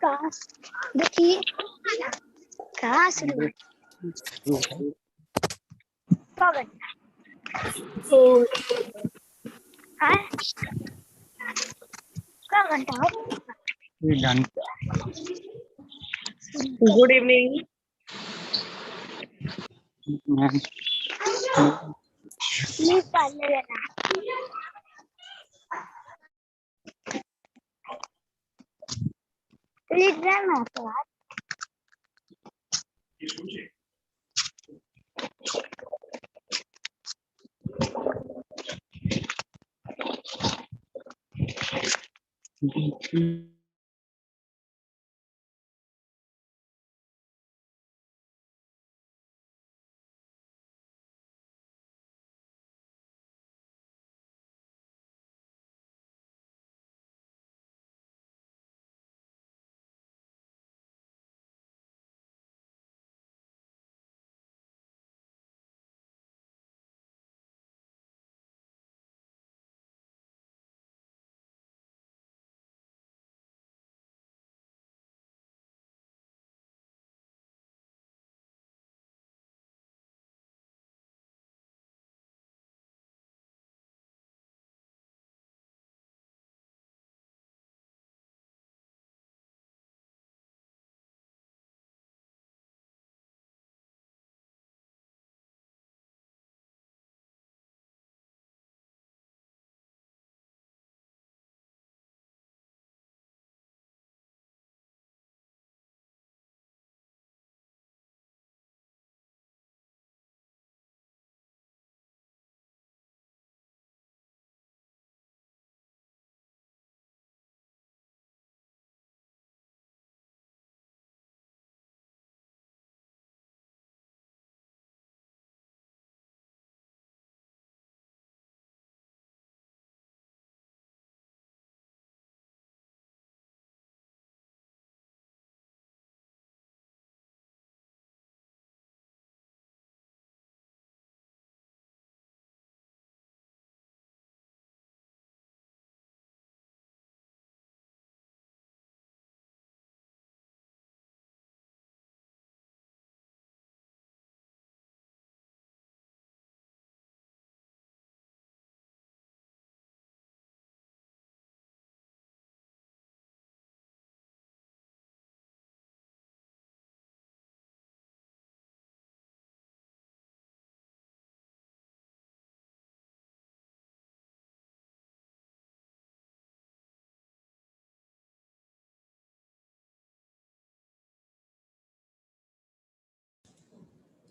काश देखिए काश पवन और का घंटा हो गुड इवनिंग। प्लीज पढ़ने देना प्लीज रहना तो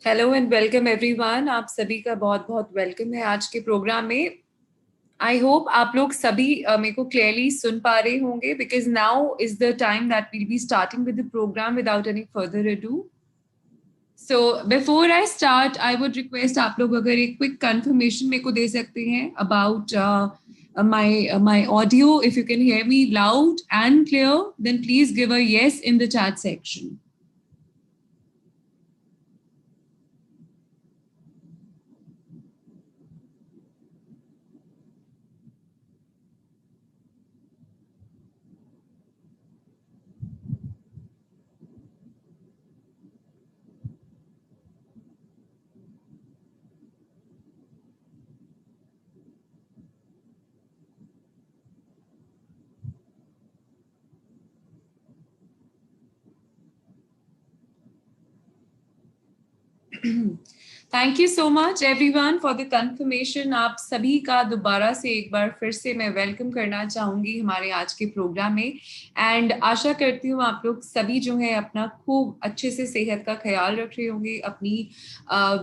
हेलो एंड वेलकम एवरीवन। आप सभी का बहुत बहुत वेलकम है आज के प्रोग्राम में। आई होप आप लोग सभी मेरे को क्लियरली सुन पा रहे होंगे because now is the time that will be starting with the program without any further ado. So before I start I would request आप लोग अगर एक क्विक कंफर्मेशन मेरे को दे सकते हैं about my audio. If you can hear me loud and clear, then please give a yes in the chat section. Thank you so much everyone for the confirmation. आप सभी का दोबारा से एक बार फिर से मैं वेलकम करना चाहूंगी हमारे आज के प्रोग्राम में। एंड आशा करती हूँ आप लोग सभी जो है अपना खूब अच्छे से सेहत का ख्याल रख रहे होंगे, अपनी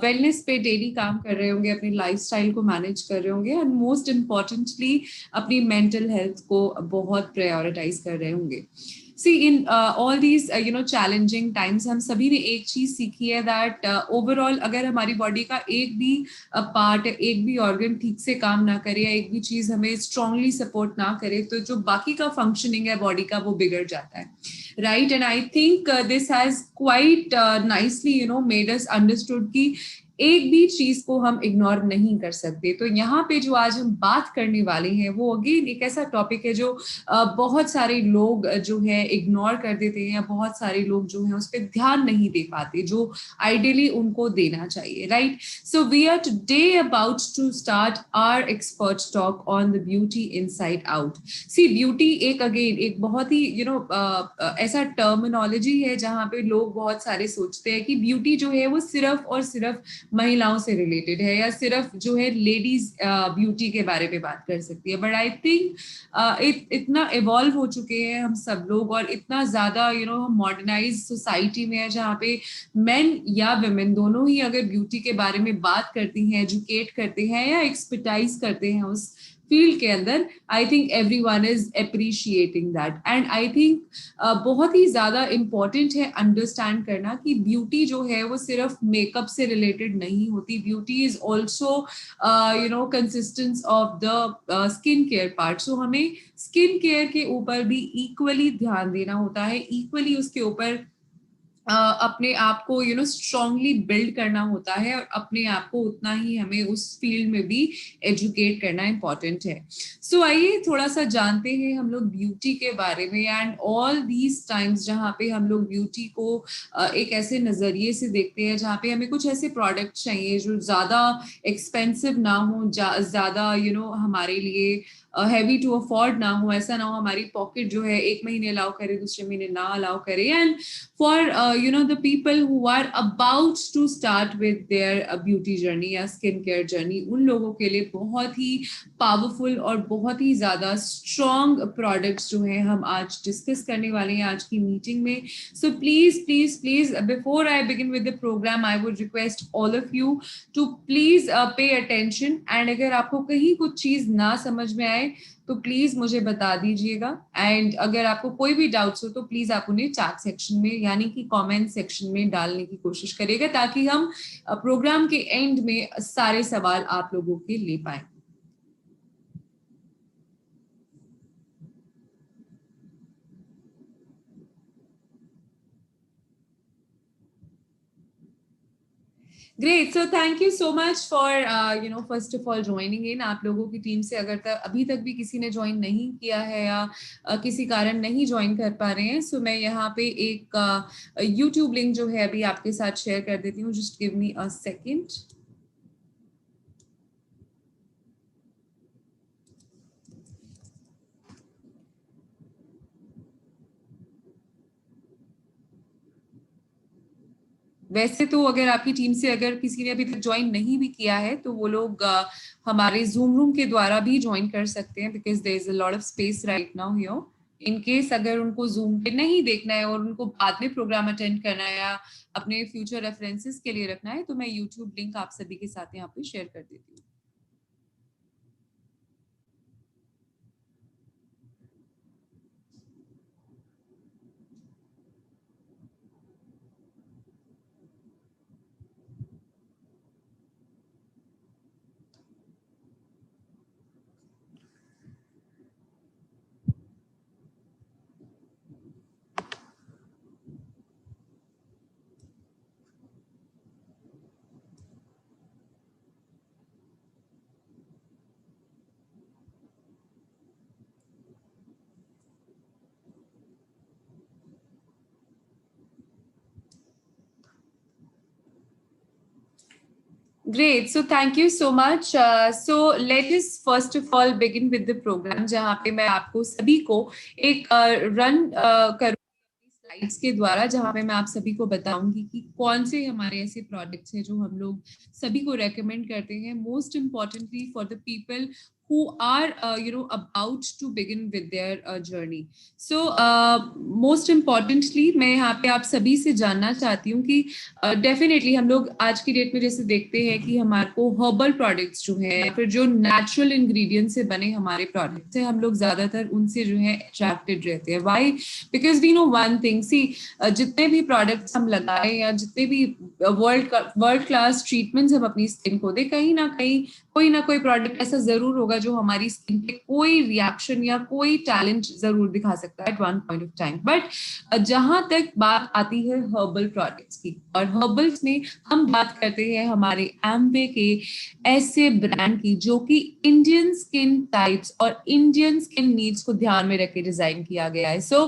वेलनेस पे डेली काम कर रहे होंगे, अपनी लाइफस्टाइल को मैनेज कर रहे होंगे एंड मोस्ट इम्पॉर्टेंटली अपनी मेंटल हेल्थ को बहुत प्रायोरिटाइज कर रहे होंगे। See, in all these challenging times, हम सभी ने एक चीज सीखी है that overall अगर हमारी बॉडी का एक भी पार्ट, एक भी ऑर्गन ठीक से काम ना करे या एक भी चीज हमें स्ट्रांगली सपोर्ट ना करे तो जो बाकी का फंक्शनिंग है बॉडी का वो बिगड़ जाता है, right? And I think this has quite nicely made us understood कि एक भी चीज को हम इग्नोर नहीं कर सकते। तो यहाँ पे जो आज हम बात करने वाले हैं वो अगेन एक ऐसा टॉपिक है जो बहुत सारे लोग जो है इग्नोर कर देते हैं, या बहुत सारे लोग जो है उस पर ध्यान नहीं दे पाते जो आइडियली उनको देना चाहिए, right? So we are today about to start our expert talk on the beauty inside out. See beauty एक अगेन एक बहुत ही ऐसा टर्मिनोलॉजी है जहाँ पे लोग बहुत सारे सोचते हैं कि ब्यूटी जो है वो सिर्फ और सिर्फ महिलाओं से रिलेटेड है, या सिर्फ जो है लेडीज ब्यूटी के बारे में बात कर सकती है। बट आई थिंक इतना इवॉल्व हो चुके हैं हम सब लोग, और इतना ज्यादा हम मॉडर्नाइज सोसाइटी में है जहाँ पे मेन या वुमेन दोनों ही अगर ब्यूटी के बारे में बात करती हैं, एजुकेट करते हैं या एक्सपर्टाइज करते हैं उस फील्ड के अंदर, I think everyone is appreciating that. And I think बहुत ही ज्यादा इम्पोर्टेंट है अंडरस्टैंड करना कि ब्यूटी जो है वो सिर्फ मेकअप से रिलेटेड नहीं होती। Beauty is also consistence of the skin care part. So हमें स्किन केयर के ऊपर भी इक्वली ध्यान देना होता है, इक्वली उसके ऊपर अपने आप को स्ट्रांगली बिल्ड करना होता है, और अपने आप को उतना ही हमें उस फील्ड में भी एजुकेट करना इंपॉर्टेंट है। सो आइए थोड़ा सा जानते हैं हम लोग ब्यूटी के बारे में, एंड ऑल दीज टाइम्स जहाँ पे हम लोग ब्यूटी को एक ऐसे नजरिए से देखते हैं जहाँ पे हमें कुछ ऐसे प्रोडक्ट चाहिए जो ज्यादा एक्सपेंसिव ना हो, ज्यादा हमारे लिए हैवी टू अफोर्ड ना हो, ऐसा ना हो हमारी पॉकेट जो है एक महीने अलाउ करे दूसरे महीने ना अलाउ करे। And for the people who are about to start with their beauty journey या स्किन केयर जर्नी, उन लोगों के लिए बहुत ही पावरफुल और बहुत ही ज्यादा स्ट्रॉन्ग प्रोडक्ट्स जो है हम आज डिस्कस करने वाले हैं आज की मीटिंग में। So please please please before I begin with the program I would request all of you to please pay attention, and अगर आपको कहीं कुछ चीज ना समझ में आए तो प्लीज मुझे बता दीजिएगा। एंड अगर आपको कोई भी डाउट्स हो तो प्लीज आप उन्हें चैट सेक्शन में यानी कि कमेंट सेक्शन में डालने की कोशिश करिएगा, ताकि हम प्रोग्राम के एंड में सारे सवाल आप लोगों के ले पाए। Great, so thank you so much for first of all joining in. आप लोगों की टीम से अगर अभी तक भी किसी ने ज्वाइन नहीं किया है या किसी कारण नहीं ज्वाइन कर पा रहे हैं, सो मैं यहाँ पे एक यूट्यूब लिंक जो है अभी आपके साथ शेयर कर देती हूँ। Just give me a second. वैसे तो अगर आपकी टीम से अगर किसी ने अभी तक ज्वाइन नहीं भी किया है तो वो लोग हमारे जूम रूम के द्वारा भी ज्वाइन कर सकते हैं, because there is a lot of space right now here. In case अगर उनको जूम पे नहीं देखना है और उनको बाद में प्रोग्राम अटेंड करना है या अपने फ्यूचर रेफरेंसेस के लिए रखना है, तो मैं यूट्यूब लिंक आप सभी के साथ यहाँ पे शेयर कर देती हूँ। Great. So thank you so much. So let us first of all begin with the program, जहाँ पे मैं आपको सभी को एक रन करूँगी स्लाइड्स के द्वारा, जहाँ पे मैं आप सभी को बताऊंगी कि कौन से हमारे ऐसे प्रोडक्ट्स हैं जो हम लोग सभी को रेकमेंड करते हैं, most importantly for the people who are about to begin with their journey. So most importantly मैं यहाँ पे आप सभी से जानना चाहती हूँ कि डेफिनेटली हम लोग आज की डेट में जैसे देखते हैं कि हमारे को हर्बल प्रोडक्ट्स जो है या फिर जो नेचुरल इंग्रेडिएंट से बने हमारे प्रोडक्ट्स हैं, हम लोग ज्यादातर उनसे जो है अट्रैक्टेड रहते हैं। Why? Because we know one thing, see जितने भी प्रोडक्ट्स हम लगाए या जितने भी वर्ल्ड क्लास ट्रीटमेंट्स हम अपनी स्किन को दे, कहीं ना कहीं कोई ना कोई प्रोडक्ट ऐसा जरूर होगा जो हमारी स्किन पे कोई रिएक्शन या कोई टैलेंट जरूर दिखा सकता है at one point of time. But जहां तक बात आती है हर्बल प्रोडक्ट्स की, और हर्बल्स में हम बात करते हैं हमारे एम्वे के ऐसे ब्रांड की जो कि इंडियन स्किन टाइप्स और इंडियन स्किन नीड्स को ध्यान में रख के डिजाइन किया गया है। So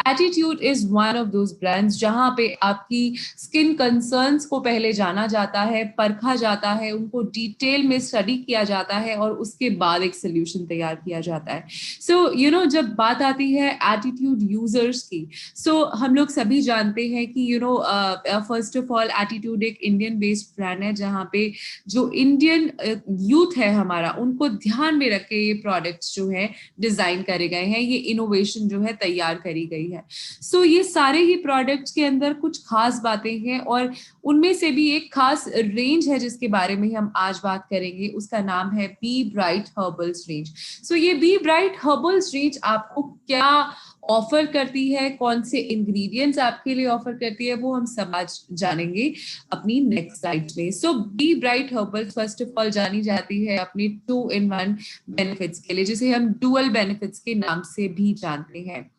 attitude is one of those brands जहां पे आपकी स्किन कंसर्न्स को पहले जाना जाता है, परखा जाता है, उनको डिटेल में स्टडी किया जाता है और उसके बाद एक सोल्यूशन तैयार किया जाता है। सो जब बात आती है एटीट्यूड यूजर्स की, सो हम लोग सभी जानते हैं कि फर्स्ट ऑफ ऑल एटीट्यूड एक इंडियन बेस्ड ब्रांड है जहां पे जो इंडियन यूथ है हमारा, उनको ध्यान में रख के ये प्रोडक्ट्स जो है डिजाइन करे गए हैं, ये इनोवेशन जो है तैयार करी गई है। सो ये सारे ही प्रोडक्ट्स के अंदर कुछ खास बातें हैं और उनमें से भी एक खास रेंज है जिसके बारे में हम आज बात करेंगे। उसका नाम है बी ब्राइट हर्बल्स रेंज। सो ये बी ब्राइट हर्बल्स रेंज आपको क्या ऑफर करती है, कौन से इंग्रेडिएंट्स आपके लिए ऑफर करती है, वो हम सब आज जानेंगे अपनी नेक्स्ट स्लाइड में। So be bright herbals first of all जानी जाती है अपनी 2-in-1 बेनिफिट्स के लिए, जिसे हम डुअल बेनिफिट्स के नाम से भी जानते हैं।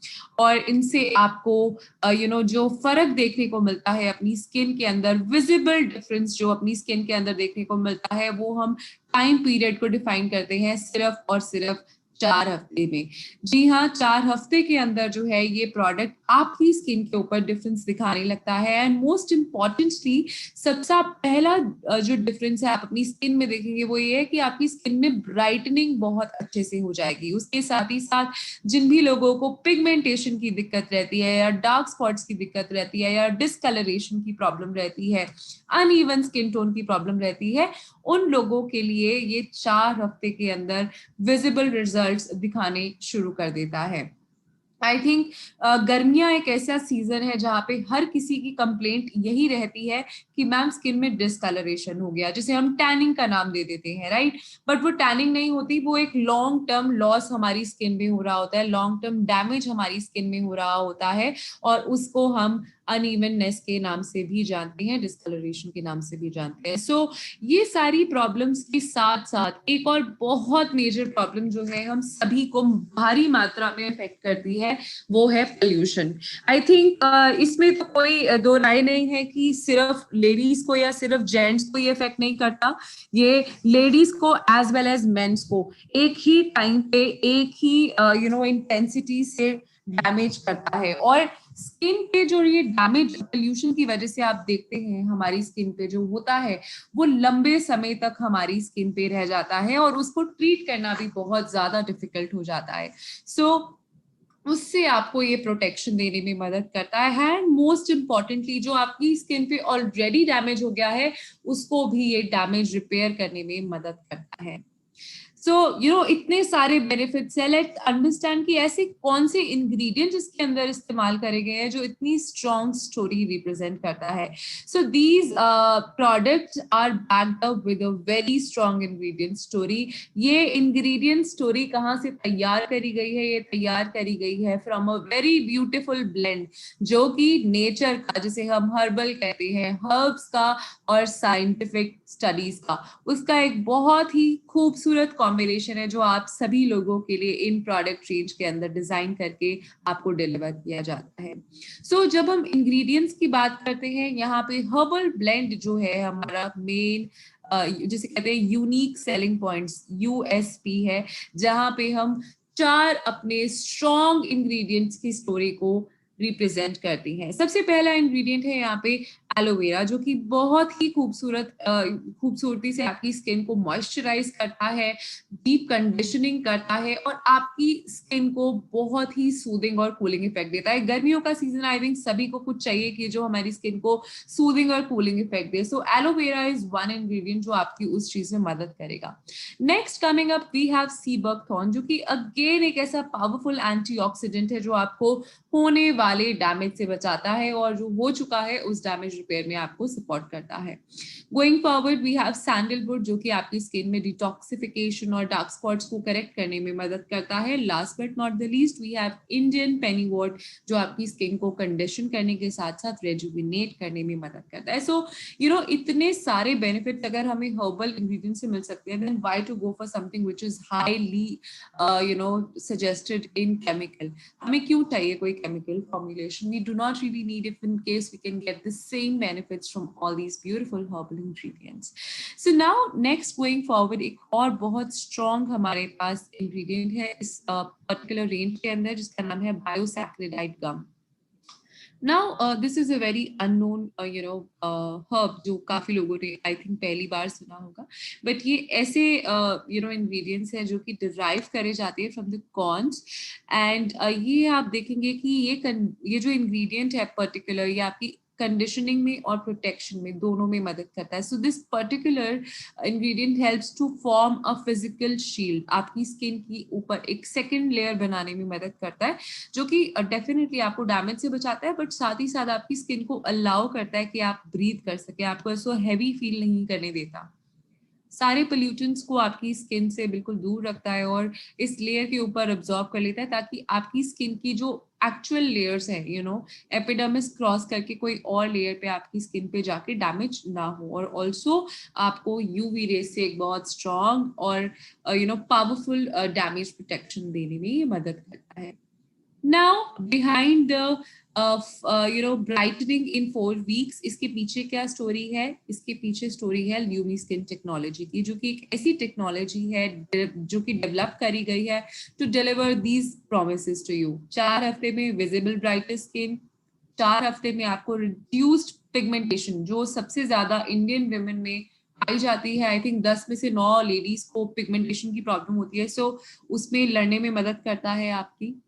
और इनसे आपको जो फर्क देखने को मिलता है अपनी स्किन के अंदर, विजिबल डिफरेंस जो अपनी स्किन के अंदर देखने को मिलता है, वो हम टाइम पीरियड को डिफाइन करते हैं सिर्फ और सिर्फ 4 हफ्ते में। जी हाँ, 4 हफ्ते के अंदर जो है ये प्रोडक्ट आपकी स्किन के ऊपर डिफरेंस दिखाने लगता है। एंड मोस्ट इम्पॉर्टेंटली सबसे पहला जो डिफरेंस है आप अपनी स्किन में देखेंगे वो ये है कि आपकी स्किन में ब्राइटनिंग बहुत अच्छे से हो जाएगी। उसके साथ ही साथ जिन भी लोगों को पिगमेंटेशन की दिक्कत रहती है या डार्क स्पॉट्स की दिक्कत रहती है या डिसकलरेशन की प्रॉब्लम रहती है, अनइवन स्किन टोन की प्रॉब्लम रहती है, उन लोगों के लिए ये 4 हफ्ते के अंदर विजिबल रिजल्ट्स दिखाने शुरू कर देता है। आई थिंक गर्मियां एक ऐसा सीजन है जहां पे हर किसी की कंप्लेंट यही रहती है कि मैम स्किन में डिसकलरेशन हो गया, जिसे हम टैनिंग का नाम दे देते हैं, राइट। बट वो टैनिंग नहीं होती, वो एक लॉन्ग टर्म लॉस हमारी स्किन में हो रहा होता है, लॉन्ग टर्म डैमेज हमारी स्किन में हो रहा होता है, और उसको हम अनइवननेस के नाम से भी जानते हैं, डिसकलरेशन के नाम से भी जानते हैं। सो ये सारी प्रॉब्लम्स के साथ साथ एक और बहुत मेजर प्रॉब्लम जो है हम सभी को भारी मात्रा में अफेक्ट करती है, वो है पोल्यूशन। आई थिंक इसमें तो कोई दो राय नहीं है कि सिर्फ लेडीज को या सिर्फ जेंट्स को ये इफेक्ट नहीं करता, ये लेडीज को एज वेल एज मेंस को एक ही टाइम पे एक ही इंटेंसिटी से डैमेज करता है। और स्किन पे जो ये डैमेज पोल्यूशन की वजह से आप देखते हैं हमारी स्किन पे जो होता है वो लंबे समय तक हमारी स्किन पे रह जाता है और उसको ट्रीट करना भी बहुत ज्यादा डिफिकल्ट हो जाता है। सो उससे आपको ये प्रोटेक्शन देने में मदद करता है। एंड मोस्ट इम्पॉर्टेंटली जो आपकी स्किन पे ऑलरेडी डैमेज हो गया है उसको भी ये डैमेज रिपेयर करने में मदद करता है। सो इतने सारे बेनिफिट्स है। लेट्स अंडरस्टैंड कि ऐसे कौन से इंग्रेडिएंट इसके अंदर इस्तेमाल करे गए हैं जो इतनी स्ट्रॉन्ग स्टोरी रिप्रेजेंट करता है। So these products are backed up with a very strong ingredient story. ये इंग्रेडिएंट स्टोरी कहाँ से तैयार करी गई है? ये तैयार करी गई है from a very beautiful blend जो कि नेचर का, जिसे हम हर्बल कहते हैं, हर्ब्स का और साइंटिफिक स्टडीज का, उसका एक बहुत ही खूबसूरत कॉम्बिनेशन है जो आप सभी लोगों के लिए इन प्रोडक्ट रेंज के अंदर डिजाइन करके आपको डिलीवर किया जाता है। सो जब हम इंग्रेडिएंट्स की बात करते हैं, यहाँ पे हर्बल ब्लेंड जो है हमारा मेन जिसे कहते हैं यूनिक सेलिंग पॉइंट्स, यूएसपी है, जहां पे हम 4 अपने स्ट्रॉन्ग इंग्रेडिएंट्स की स्टोरी को रिप्रेजेंट करती है। सबसे पहला इंग्रेडिएंट है यहाँ पे एलोवेरा, जो कि बहुत ही खूबसूरती से आपकी स्किन को मॉइस्चराइज करता है, डीप कंडीशनिंग करता है और आपकी स्किन को बहुत ही सूदिंग और कूलिंग इफेक्ट देता है। गर्मियों का सीजन, आई थिंक सभी को कुछ चाहिए कि जो हमारी स्किन को सूदिंग और कूलिंग इफेक्ट दे। So aloe vera is one ingredient जो आपकी उस चीज में मदद करेगा। Next coming up we have sea buckthorn, जो कि अगेन एक ऐसा पावरफुल एंटीऑक्सीडेंट है जो आपको होने वाले डैमेज से बचाता है और जो हो चुका है उस डैमेज रिपेयर में आपको सपोर्ट करता है। Going forward we have sandalwood जो कि आपकी स्किन में डिटॉक्सिफिकेशन और डार्क स्पॉट्स को करेक्ट करने में मदद करता है। Last but not the least we have Indian pennywort जो आपकी स्किन को कंडीशन करने के साथ साथ रेजुविनेट करने में मदद करता है। सो इतने सारे बेनिफिट्स अगर हमें हर्बल इंग्रेडिएंट से मिल सकते हैं, then why to go for something which is highly suggested in chemical. हमें क्यों चाहिए कोई chemical formulation? We do not really need if in case we can get the same benefits from all these beautiful herbal ingredients. So now next going forward एक और बहुत strong हमारे पास ingredient है इस पर्टिकुलर रेंज के अंदर जिसका नाम है बायोसैक्रिडाइड गम। Now, this is a very unknown, herb जो काफी लोगों ने I think पहली बार सुना होगा, but ये ऐसे ingredients हैं जो कि derive करे जाते हैं from the corns, and ये आप देखेंगे कि ये जो ingredient है particular ये आपकी कंडीशनिंग में और प्रोटेक्शन में दोनों में मदद करता है। So this particular ingredient helps to form a physical shield, आपकी स्किन की ऊपर एक सेकंड लेयर बनाने में मदद करता है जो कि डेफिनेटली आपको डैमेज से बचाता है, बट साथ ही साथ आपकी स्किन को अलाउ करता है कि आप ब्रीथ कर सके, आपको ऐसा हैवी फील नहीं करने देता, सारे पोल्यूटेंट्स को आपकी स्किन से बिल्कुल दूर रखता है और इस लेयर के ऊपर अब्सॉर्ब कर लेता है ताकि आपकी स्किन की जो एक्चुअल लेयर्स है एपिडर्मिस क्रॉस करके कोई और लेयर पे आपकी स्किन पे जाके डैमेज ना हो, और ऑल्सो आपको यूवी रेस से एक बहुत स्ट्रॉन्ग और पावरफुल डैमेज प्रोटेक्शन देने में ये मदद करता है। Now behind the brightening in 4 weeks, इसके पीछे क्या स्टोरी है? इसके पीछे स्टोरी है ल्यूमी स्किन टेक्नोलॉजी की, जो कि एक ऐसी टेक्नोलॉजी है जो कि डेवलप करी गई है to deliver these promises to you. 4 हफ्ते में विजिबल ब्राइटर स्किन, 4 हफ्ते में आपको रिड्यूस्ड पिगमेंटेशन जो सबसे ज्यादा इंडियन वुमेन में पाई जाती है। आई थिंक 10 में से 9 लेडीज को पिगमेंटेशन की प्रॉब्लम होती है, सो उसमें लड़ने में मदद करता है आपकी,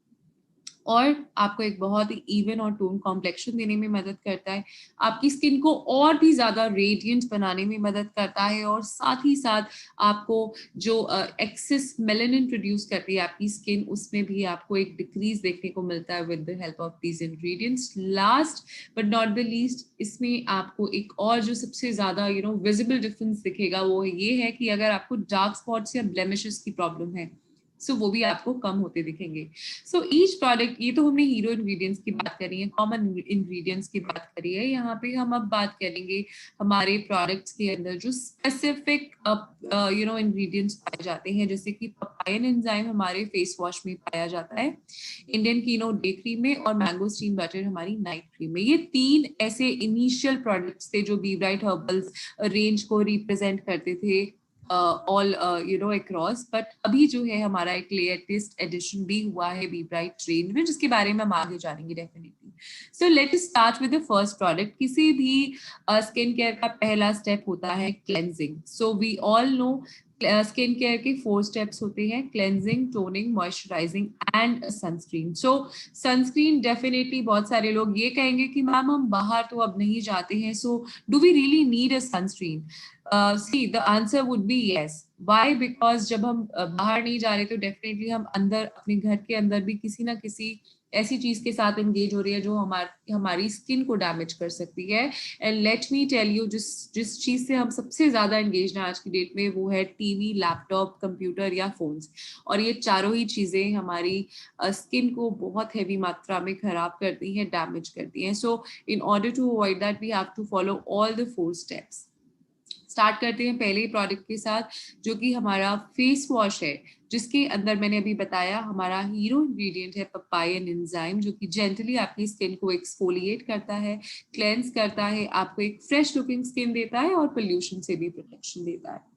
और आपको एक बहुत ही इवन और टोन कॉम्प्लेक्शन देने में मदद करता है, आपकी स्किन को और भी ज्यादा रेडिएंट बनाने में मदद करता है, और साथ ही साथ आपको जो एक्सेस मेलानिन प्रोड्यूस करती है आपकी स्किन उसमें भी आपको एक डिक्रीज देखने को मिलता है with the help of these ingredients. Last but not the least, इसमें आपको एक और जो सबसे ज्यादा विजिबल डिफरेंस दिखेगा वो ये है कि अगर आपको डार्क स्पॉट्स या ब्लेमिशेस की प्रॉब्लम है सो वो भी आपको कम होते दिखेंगे। सो ईच प्रोडक्ट, ये तो हमने हीरो इंग्रेडिएंट्स की बात करी है, कॉमन इंग्रेडिएंट्स की बात करी है, यहाँ पे हम अब बात करेंगे हमारे प्रोडक्ट्स के अंदर जो स्पेसिफिक इंग्रेडिएंट्स पाए जाते हैं, जैसे कि पपायन एंजाइम हमारे फेस वॉश में पाया जाता है, इंडियन कीनो डे क्रीम में, और मैंगो स्टीम बटर हमारी नाइट क्रीम में। ये 3 ऐसे इनिशियल प्रोडक्ट्स थे जो बी ब्राइट हर्बल्स रेंज को रिप्रेजेंट करते थे all across, but अभी जो है हमारा एक लेटेस्ट एडिशन भी हुआ है बी ब्राइट रेंज में, जिसके बारे में हम आगे जानेंगे definitely. So let us start with the first product. किसी भी स्किन केयर का पहला स्टेप होता है cleansing. So we all know skin care के 4 स्टेप्स होते हैं, cleansing, toning, moisturizing and sunscreen. So sunscreen definitely बहुत सारे लोग ये कहेंगे कि मैम हम बाहर तो अब नहीं जाते हैं, so do we really need a sunscreen? See, the answer would be yes. Why? Because जब हम बाहर नहीं जा रहे तो डेफिनेटली हम अंदर अपने घर के अंदर भी किसी ना किसी ऐसी चीज के साथ एंगेज हो रही है जो हमारी स्किन को डैमेज कर सकती है। And let me tell you, जिस चीज से हम सबसे ज्यादा एंगेज हैं आज की डेट में वो है टीवी, लैपटॉप, कंप्यूटर या फोन्स, और ये चारों ही चीजें हमारी स्किन को बहुत हैवी मात्रा में खराब करती हैं, डैमेज करती हैं। So in order to avoid that we have to follow all the 4 steps. Start करते हैं पहले प्रोडक्ट के साथ, जो कि हमारा फेस वॉश है, जिसके अंदर मैंने अभी बताया हमारा हीरो इंग्रेडिएंट है पपायन एंजाइम, जो कि जेंटली आपकी स्किन को एक्सफोलिएट करता है, क्लेंस करता है, आपको एक फ्रेश लुकिंग स्किन देता है और पोल्यूशन से भी प्रोटेक्शन देता है।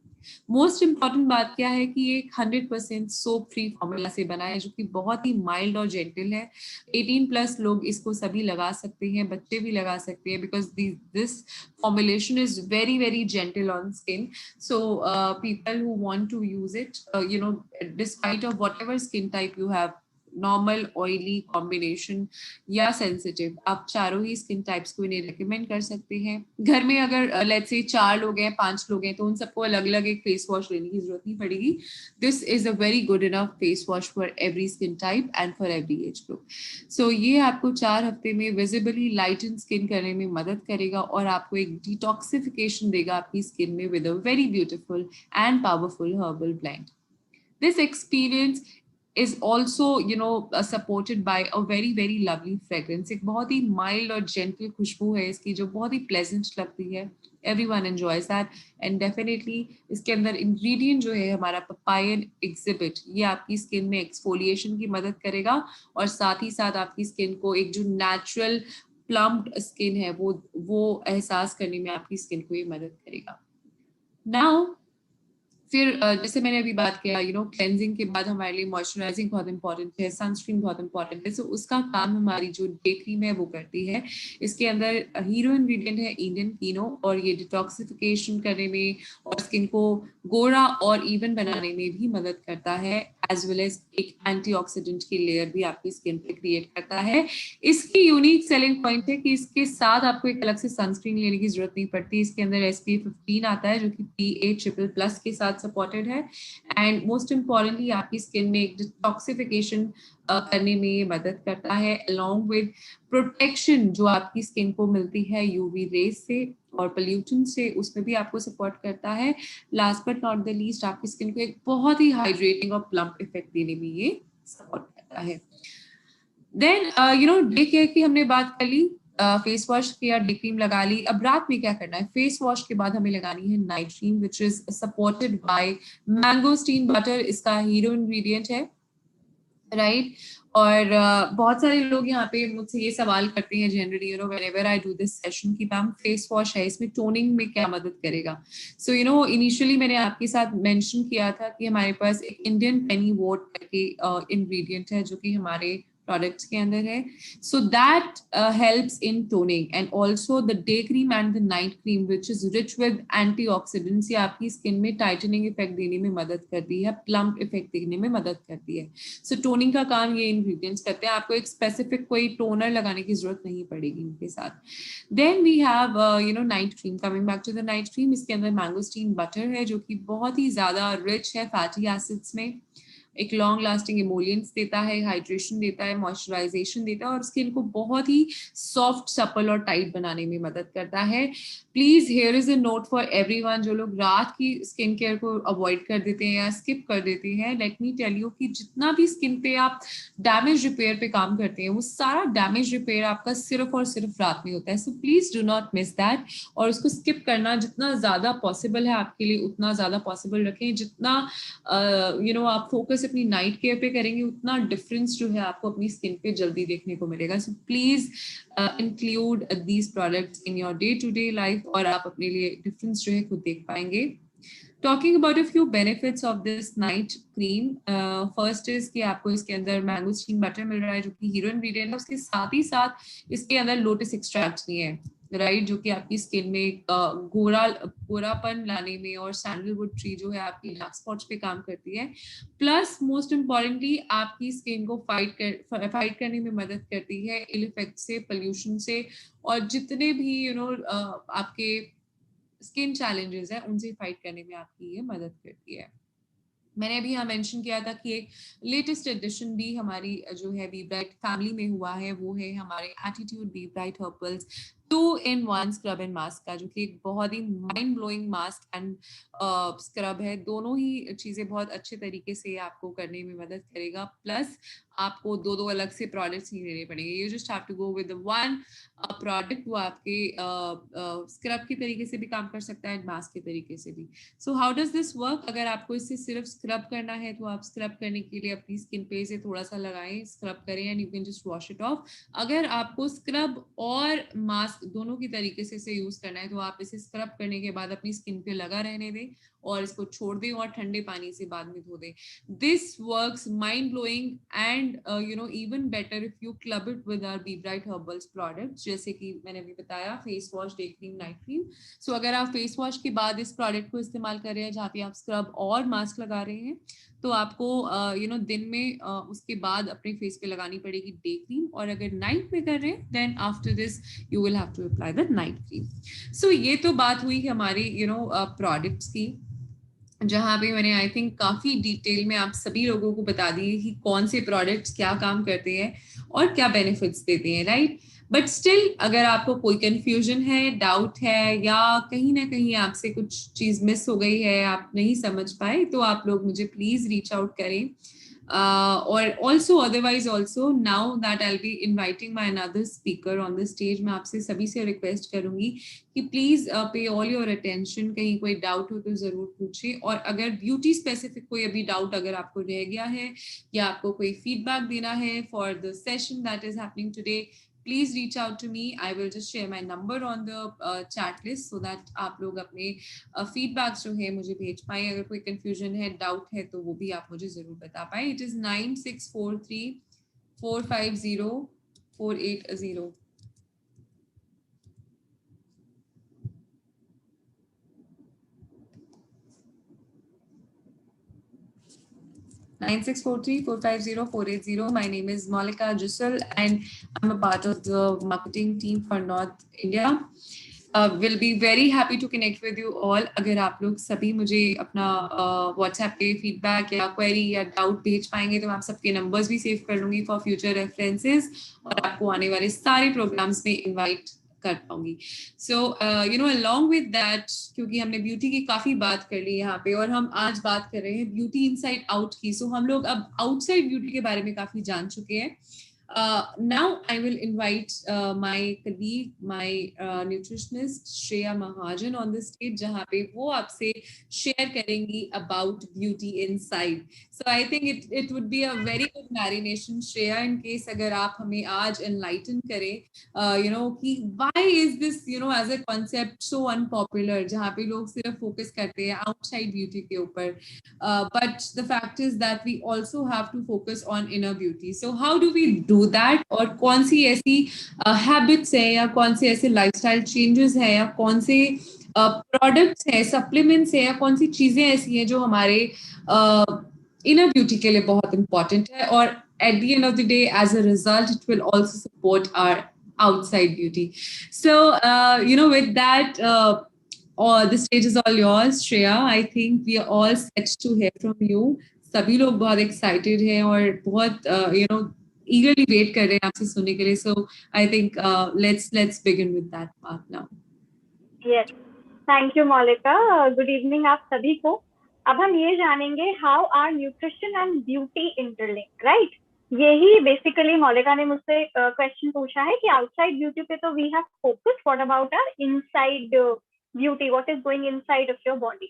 मोस्ट इंपॉर्टेंट बात क्या है कि ये 100% सोप फ्री फॉर्मूला से बना है, जो कि बहुत ही माइल्ड और जेंटल है। 18+ लोग इसको सभी लगा सकते हैं, बच्चे भी लगा सकते हैं, because this formulation is very very gentle on skin. So people who want to use it, despite of whatever skin type you have, normal, oily combination या सेंसिटिव, आप चारों ही स्किन टाइप्स को इन्हें रिकमेंड कर सकते हैं। घर में अगर लेट्स से 4 लोग हैं, 5 लोग हैं, तो उन सबको अलग अलग एक फेस वॉश लेने की जरूरत नहीं पड़ेगी। This is a very good enough face wash for every skin type and for every age group. So ये आपको 4 हफ्ते में विजिबली लाइटन स्किन करने में मदद करेगा और आपको एक डिटॉक्सिफिकेशन देगा आपकी स्किन में with a very beautiful and powerful herbal blend. This experience is also supported by a very lovely fragrance। एक बहुत ही mild और gentle खुशबू है इसकी जो बहुत ही pleasant लगती है। Everyone enjoys that and definitely इसके अंदर ingredient जो है हमारा papayan exhibit, ये आपकी स्किन में एक्सफोलिएशन की मदद करेगा और साथ ही साथ आपकी स्किन को एक जो नेचुरल प्लम्प्ड स्किन है वो एहसास करने में आपकी स्किन को ये मदद करेगा। नाउ फिर जैसे मैंने अभी बात किया क्लेंजिंग के बाद हमारे लिए मॉइस्चराइजिंग बहुत इंपॉर्टेंट है, सनस्क्रीन बहुत इंपॉर्टेंट है। सो उसका काम हमारी जो डे क्रीम है वो करती है। इसके अंदर हीरो इंग्रेडिएंट है इंडियन कीनो और ये डिटॉक्सिफिकेशन करने में और स्किन को गोरा और इवन बनाने में भी मदद करता है, एज वेल एज एक एंटीऑक्सीडेंट की लेयर भी आपकी स्किन पे क्रिएट करता है। इसकी यूनिक सेलिंग पॉइंट है कि इसके साथ आपको एक अलग से सनस्क्रीन लेने की जरूरत नहीं पड़ती। इसके अंदर SPF 15 आता है जो कि PA++ के साथ सपोर्टेड है एंड मोस्ट इम्पॉर्टेंटली आपकी स्किन में एक डिटॉक्सिफिकेशन करने में ये मदद करता है, अलॉन्ग विद प्रोटेक्शन जो आपकी स्किन को मिलती है यूवी रेज से और पोल्यूशन से, उसमें भी आपको सपोर्ट करता है। Last but not the least आपकी स्किन को एक बहुत ही हाइड्रेटिंग और प्लम्प इफेक्ट देने में ये सपोर्ट करता है। देन डे केयर की हमने बात कर ली, फेस वॉश किया, डे क्रीम लगा ली। अब रात में क्या करना है? फेस वॉश के बाद हमें लगानी है night cream which is supported by mangosteen butter. इसका हीरो इंग्रेडिएंट है, राइट। और बहुत सारे लोग यहाँ पे मुझसे ये सवाल करते हैं generally whenever I do this session कि मैम फेस वॉश है, इसमें टोनिंग में क्या मदद करेगा? सो इनिशियली मैंने आपके साथ मेंशन किया था कि हमारे पास एक इंडियन पेनी वोट करके इंग्रेडिएंट है जो कि हमारे प्रोडक्ट्स के अंदर है। So that helps in toning and also the day cream and the night cream which is rich with antioxidants, ये आपकी स्किन में टाइटनिंग इफेक्ट देने में मदद करती है, प्लम्प इफेक्ट देने में मदद करती है। सो टोनिंग का काम ये इंग्रेडिएंट्स करते हैं, आपको एक स्पेसिफिक कोई टोनर लगाने की जरूरत नहीं पड़ेगी इनके साथ। Then we have night cream. Coming back to the night cream, इसके अंदर मैंगोस्टीन बटर है जो कि बहुत ही ज्यादा रिच है फैटी एसिड्स में, एक लॉन्ग लास्टिंग इमोलियंस देता है, हाइड्रेशन देता है, मॉइस्चराइजेशन देता है और स्किन को बहुत ही सॉफ्ट, सपल और टाइट बनाने में मदद करता है। Please here is a note for everyone, जो लोग रात की स्किन केयर को अवॉइड कर देते हैं या स्किप कर देते हैं, लेट मी टेल यू कि जितना भी स्किन पे आप डैमेज रिपेयर पे काम करते हैं वो सारा डैमेज रिपेयर आपका सिर्फ और सिर्फ रात में होता है। So please do not miss that और उसको स्किप करना जितना ज्यादा पॉसिबल है आपके लिए उतना ज्यादा पॉसिबल रखें। जितना आप फोकस अपनी नाइट केयर पे करेंगे उतना डिफरेंस जो है आपको अपनी स्किन पे जल्दी देखने को मिलेगा। So please include these products in your day to day life और आप अपने लिए डिफरेंस जो है खुद देख पाएंगे। Talking about a few benefits of this night cream, first is कि आपको इसके अंदर मैंगोस्टीन बटर मिल रहा है जो कि हीरो इंग्रेडिएंट है, उसके साथ ही साथ इसके अंदर लोटस एक्सट्रैक्ट नहीं है, राइट, जो कि आपकी स्किन में गोरापन लाने में और सैंडलवुड ट्री जो है आपकी डार्क स्पॉट्स पे काम करती है। प्लस मोस्ट इम्पॉर्टेंटली आपकी स्किन को फाइट करने में मदद करती है इल इफेक्ट से, पोल्यूशन से और जितने भी आपके स्किन चैलेंजेस है उनसे फाइट करने में आपकी ये मदद करती है। मैंने अभी यहाँ मेंशन किया था कि एक लेटेस्ट एडिशन भी हमारी जो है बी ब्राइट फैमिली में हुआ है, वो है हमारे attitude be bright herbals 2-in-1 scrub and mask का, जो कि एक बहुत ही mind blowing mask and scrub है। दोनों ही चीजें बहुत अच्छे तरीके से आपको करने में मदद करेगा। प्लस आपको दो अलग से प्रोडक्ट्स नहीं लेने पड़ेंगे, you just have to go with one product. वो आपके स्क्रब के तरीके से भी काम कर सकता है, मास्क के तरीके से भी। So how does this work? अगर आपको इससे सिर्फ स्क्रब करना है तो आप स्क्रब करने के लिए अपनी स्किन पे इसे थोड़ा सा लगाएं, स्क्रब करें and you can just wash it of. अगर आपको स्क्रब और मास्क दोनों की तरीके से इसे यूज करना है तो आप इसे स्क्रब करने के बाद अपनी स्किन पे लगा रहने दें और इसको छोड़ दें और ठंडे पानी से बाद में धो दें। This works mind blowing and even better if you club it with our be bright herbals products, जैसे कि मैंने अभी बताया face wash, day cream, night cream. So अगर आप फेस वॉश के बाद इस प्रोडक्ट को इस्तेमाल कर रहे हैं जहाँ पे आप स्क्रब और मास्क लगा रहे हैं तो आपको दिन में उसके बाद अपने फेस पे लगानी पड़ेगी डे क्रीम, और अगर नाइट में कर रहे हैं then after this you will have to apply the night cream. So ये तो बात हुई हमारी प्रोडक्ट्स की, जहाँ पे मैंने आई थिंक काफी डिटेल में आप सभी लोगों को बता दी कि कौन से प्रोडक्ट्स क्या काम करते हैं और क्या बेनिफिट्स देते हैं, राइट। बट स्टिल अगर आपको कोई कंफ्यूजन है, डाउट है, या कहीं ना कहीं आपसे कुछ चीज मिस हो गई है, आप नहीं समझ पाए, तो आप लोग मुझे प्लीज रीच आउट करें। और also otherwise also now that I'll be inviting my another speaker on the stage, मैं आपसे सभी से रिक्वेस्ट करूंगी कि please pay all your attention, कहीं कोई डाउट हो तो जरूर पूछें। और अगर ब्यूटी स्पेसिफिक कोई अभी डाउट अगर आपको रह गया है या आपको कोई फीडबैक देना है for the session that is happening today, please reach out to me. I will just share my number on the chat list so that आप लोग अपने feedbacks जो है मुझे भेज पाए। अगर कोई confusion है, doubt है, तो वो भी आप मुझे जरूर बता पाए। It is 9643450480. 9643450480. My name is Malika Jussel and I'm a part of the marketing team for North India. Will be very happy to connect with you all. अगर आप लोग सभी मुझे अपना WhatsApp पे फीडबैक या क्वेरी या डाउट भेज पाएंगे तो मैं आप सबके नंबर्स भी सेव कर लूंगी फॉर फ्यूचर रेफरेंसेस, और आपको आने वाले सारे प्रोग्राम्स में इनवाइट कर पाऊंगी। सो अलॉन्ग विद दैट, क्योंकि हमने ब्यूटी की काफी बात कर ली यहाँ पे और हम आज बात कर रहे हैं ब्यूटी इनसाइड आउट की। सो हम लोग अब आउटसाइड ब्यूटी के बारे में काफी जान चुके हैं। Now I will invite my colleague, my nutritionist Shreya Mahajan on the stage, जहाँ पे वो आपसे share करेंगी about beauty inside. So I think it would be a very good marination, Shreya, in case अगर आप हमें आज enlighten करें, कि why is this, as a concept so unpopular, जहाँ पे लोग सिर्फ focus करते हैं outside beauty के ऊपर, but the fact is that we also have to focus on inner beauty. So how do we do that, और कौन सी ऐसी हैबिट्स है या कौन से ऐसे लाइफस्टाइल चेंजेस है या कौन से प्रोडक्ट्स है, सप्लीमेंट्स है या कौन सी चीजें ऐसी हैं जो हमारे इनर ब्यूटी के लिए बहुत इंपॉर्टेंट है, और at the end of the day as a result it will also support our outside beauty. So with that, the stage is all yours, Shreya. I think we are all set to hear from you. सभी लोग बहुत excited हैं और बहुत eagerly wait कर रहे हैं आपसे सुनने के लिए. So I think let's begin with that part now. Yes, thank you, Malika. Good evening आप सभी को. अब हम ये जानेंगे how are nutrition and beauty interlinked, right? यही बेसिकली मोलिका ने मुझसे क्वेश्चन पूछा है कि आउटसाइड ब्यूटी पे तो we have focus, what about our inside beauty, what is going inside of your body.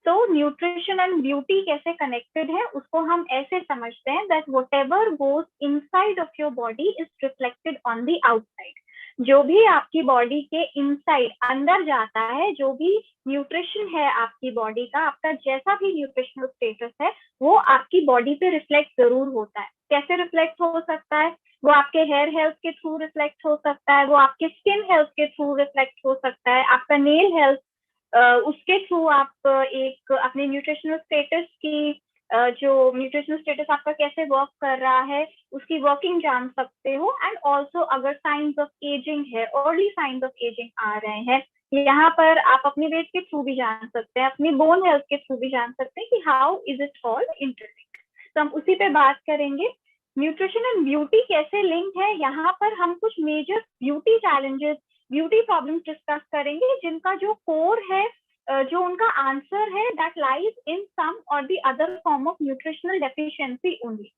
तो न्यूट्रिशन एंड ब्यूटी कैसे कनेक्टेड है उसको हम ऐसे समझते हैं that whatever goes inside of your body is reflected on the outside. जो भी आपकी बॉडी के इनसाइड अंदर जाता है, जो भी न्यूट्रिशन है आपकी बॉडी का, आपका जैसा भी न्यूट्रिशनल स्टेटस है वो आपकी बॉडी पे रिफ्लेक्ट जरूर होता है. कैसे रिफ्लेक्ट हो सकता है? वो आपके हेयर हेल्थ के थ्रू रिफ्लेक्ट हो सकता है, वो आपके स्किन हेल्थ के थ्रू रिफ्लेक्ट हो सकता है, आपका नेल हेल्थ, उसके थ्रू आप एक अपने न्यूट्रिशनल स्टेटस की जो न्यूट्रिशनल स्टेटस आपका कैसे वर्क कर रहा है उसकी वर्किंग जान सकते हो. एंड ऑल्सो अगर साइंस ऑफ एजिंग है, अर्ली साइंस ऑफ एजिंग आ रहे हैं, यहाँ पर आप अपने वेट के थ्रू भी जान सकते हैं, अपनी बोन हेल्थ के थ्रू भी जान सकते हैं कि how is it all interlinked. तो हम उसी पे बात करेंगे. न्यूट्रिशन एंड ब्यूटी कैसे लिंक है, यहाँ पर हम कुछ major beauty challenges, beauty problems discuss करेंगे जिनका जो कोर है, जो उनका आंसर है, दैट लाइज इन सम और the other form of nutritional deficiency only.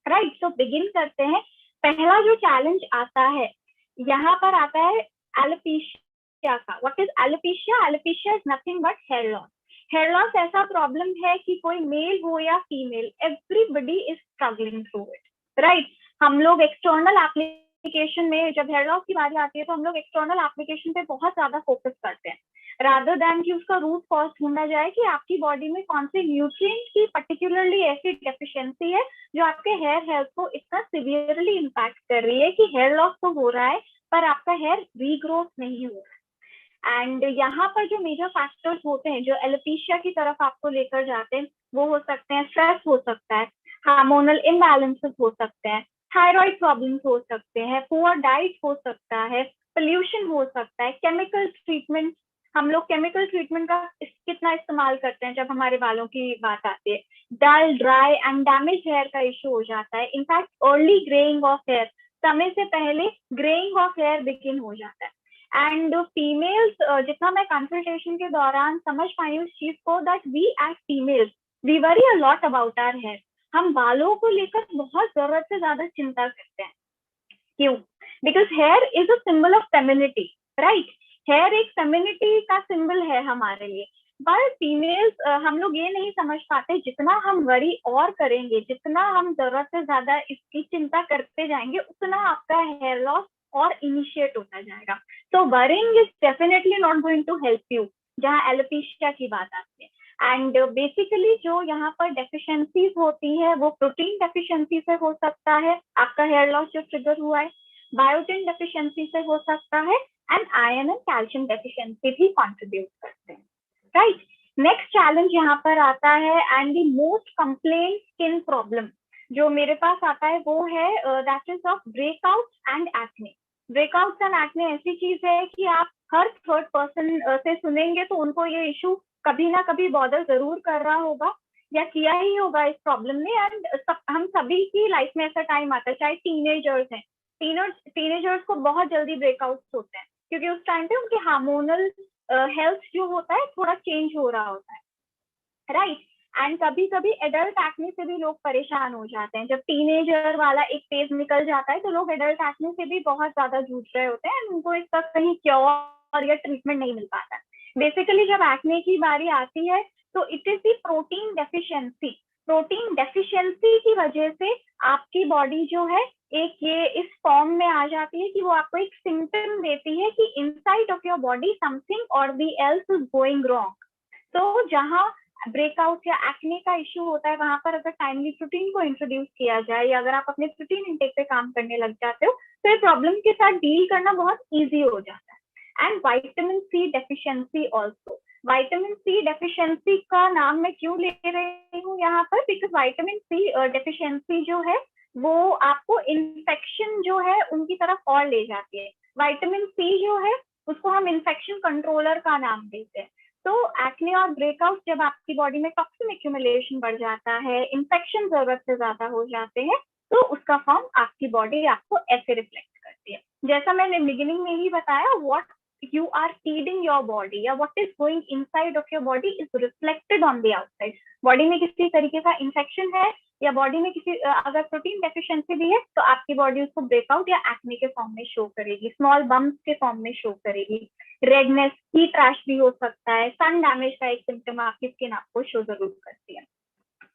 Right, so begin करते हैं. पहला जो चैलेंज आता है यहाँ पर आता है एलोपेशिया का. What is alopecia? Alopecia is nothing but hair loss. Hair loss ऐसा प्रॉब्लम है कि कोई मेल हो या female, everybody is struggling through it. Right, हम लोग एक्सटर्नल एप्लीकेशन में जब हेयर लॉस की बारी आती है तो हम लोग एक्सटर्नल एप्लीकेशन पे बहुत ज्यादा फोकस करते हैं रादर देन कि उसका रूट कॉज ढूंढा जाए कि आपकी बॉडी में कौन से न्यूट्रिएंट की पर्टिकुलरली ऐसी डेफिशिएंसी है जो आपके हेयर हेल्थ को इतना सिवियरली इम्पैक्ट कर रही है कि हेयर लॉस तो हो रहा है पर आपका हेयर रीग्रोथ नहीं हो रहा है. एंड यहाँ पर जो मेजर फैक्टर्स होते हैं जो एलोपेशिया की तरफ आपको लेकर जाते हैं, वो हो सकते हैं स्ट्रेस हो सकता है, हार्मोनल इम्बैलेंसेस हो सकते हैं, थायराइड प्रॉब्लम्स हो सकते हैं, पुअर डाइट हो सकता है, पोल्यूशन हो सकता है, केमिकल ट्रीटमेंट। हम लोग केमिकल ट्रीटमेंट का कितना इस्तेमाल करते हैं जब हमारे बालों की बात आती है। Dull, dry and damage hair का इशू हो जाता है। In fact early greying of hair, समय से पहले ग्रेइंग ऑफ हेयर बिगिन हो जाता है। एंड फीमेल्स, जितना मैं कंसल्टेशन के दौरान समझ पाई उस चीज को, that we as females we worry a lot about our hair. हम बालों को लेकर बहुत जरूरत से ज्यादा चिंता करते हैं। क्यों? Because hair is a symbol of femininity, right? Hair एक फेमिनिटी का सिंबल है हमारे लिए। बट फीमेल्स, हम लोग ये नहीं समझ पाते, जितना हम वरी और करेंगे, जितना हम जरूरत से ज्यादा इसकी चिंता करते जाएंगे, उतना आपका हेयर लॉस और इनिशिएट होता जाएगा। तो worrying is definitely not going to help you, जहाँ एलोपेशिया की बात आती है। एंड बेसिकली जो यहाँ पर डेफिशिएंसीज होती है वो प्रोटीन डेफिशिएंसी से हो सकता है, आपका हेयर लॉस जो ट्रिगर हुआ है, बायोटिन डेफिशिएंसी से हो सकता है, and iron and calcium deficiency भी कंट्रीब्यूट करते हैं, राइट? नेक्स्ट चैलेंज यहाँ पर आता है, and the most complain skin problem जो मेरे पास आता है वो है that is of breakouts and acne. Breakouts and acne ऐसी चीज है कि आप हर थर्ड पर्सन से सुनेंगे तो उनको ये इशू कभी ना कभी बॉदर जरूर कर रहा होगा या किया ही होगा इस प्रॉब्लम ने। एंड हम सभी की लाइफ में ऐसा टाइम आता है, चाहे टीनेजर्स हैं, टीनेजर्स को बहुत जल्दी ब्रेकआउट्स होते हैं क्योंकि उस टाइम पे उनके हार्मोनल हेल्थ जो होता है थोड़ा चेंज हो रहा होता है, राइट? एंड कभी कभी एडल्ट एक्ने से भी लोग परेशान हो जाते हैं। जब टीनेजर वाला एक फेज निकल जाता है तो लोग एडल्ट एक्ने से भी बहुत ज्यादा जूझ रहे होते हैं, उनको इसका कहीं क्योर या ट्रीटमेंट नहीं मिल पाता। बेसिकली जब एक्ने की बारी आती है तो it is the protein deficiency. Protein deficiency की वजह से आपकी बॉडी जो है एक ये इस फॉर्म में आ जाती है कि वो आपको एक सिम्टम देती है कि inside of your body something और दी एल्स इज गोइंग रॉन्ग। तो जहाँ ब्रेकआउट या एक्ने का इश्यू होता है वहां पर अगर टाइमली प्रोटीन को इंट्रोड्यूस किया जाए या अगर आप अपने प्रोटीन इंटेक पे काम करने लग जाते हो तो ये प्रॉब्लम के साथ डील करना बहुत ईजी हो जाता है। And vitamin C deficiency also. Vitamin C deficiency का नाम मैं क्यों ले रही हूँ यहाँ पर, बिकॉज वाइटामिन सी डेफिशिएंसी जो है वो आपको इन्फेक्शन जो है उनकी तरफ और ले जाती है। वाइटामिन सी जो है उसको हम इन्फेक्शन कंट्रोलर का नाम देते हैं। तो एक्ने और ब्रेकआउट जब आपकी बॉडी में टॉक्सिन एक्यूमुलेशन बढ़ जाता है, इन्फेक्शन जरूरत से ज्यादा हो जाते हैं, तो उसका फॉर्म आपकी बॉडी आपको ऐसे रिफ्लेक्ट करती है। जैसा मैंने बिगिनिंग में ही बताया, what you are feeding your body या what is going inside of your body is reflected on the outside। Body में किसी तरीके का इन्फेक्शन है या बॉडी में किसी अगर प्रोटीन डेफिशिएंसी भी है तो आपकी बॉडी उसको ब्रेकआउट या एक्ने के फॉर्म में शो करेगी, स्मॉल बम्प्स के फॉर्म में शो करेगी, रेडनेस, हीट रैश भी हो सकता है, सन डैमेज का एक सिम्टम आपकी स्किन आपको शो जरूर करती है,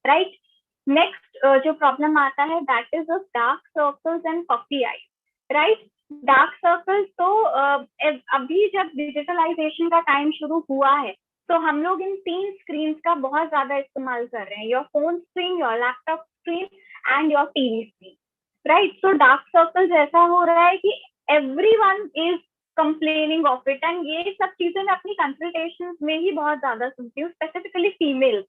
राइट? नेक्स्ट जो प्रॉब्लम आता है that is dark circles and puffy eyes, right? Dark circles तो अभी जब डिजिटलाइजेशन का टाइम शुरू हुआ है तो हम लोग इन 3 स्क्रीन का बहुत ज्यादा इस्तेमाल कर रहे हैं, your phone screen, your laptop screen and your TV screen, right? तो डार्क सर्कल्स ऐसा हो रहा है कि everyone is complaining of it. And ये सब चीजें मैं अपनी कंसल्टेशन में ही बहुत ज्यादा सुनती हूँ, स्पेसिफिकली फीमेल।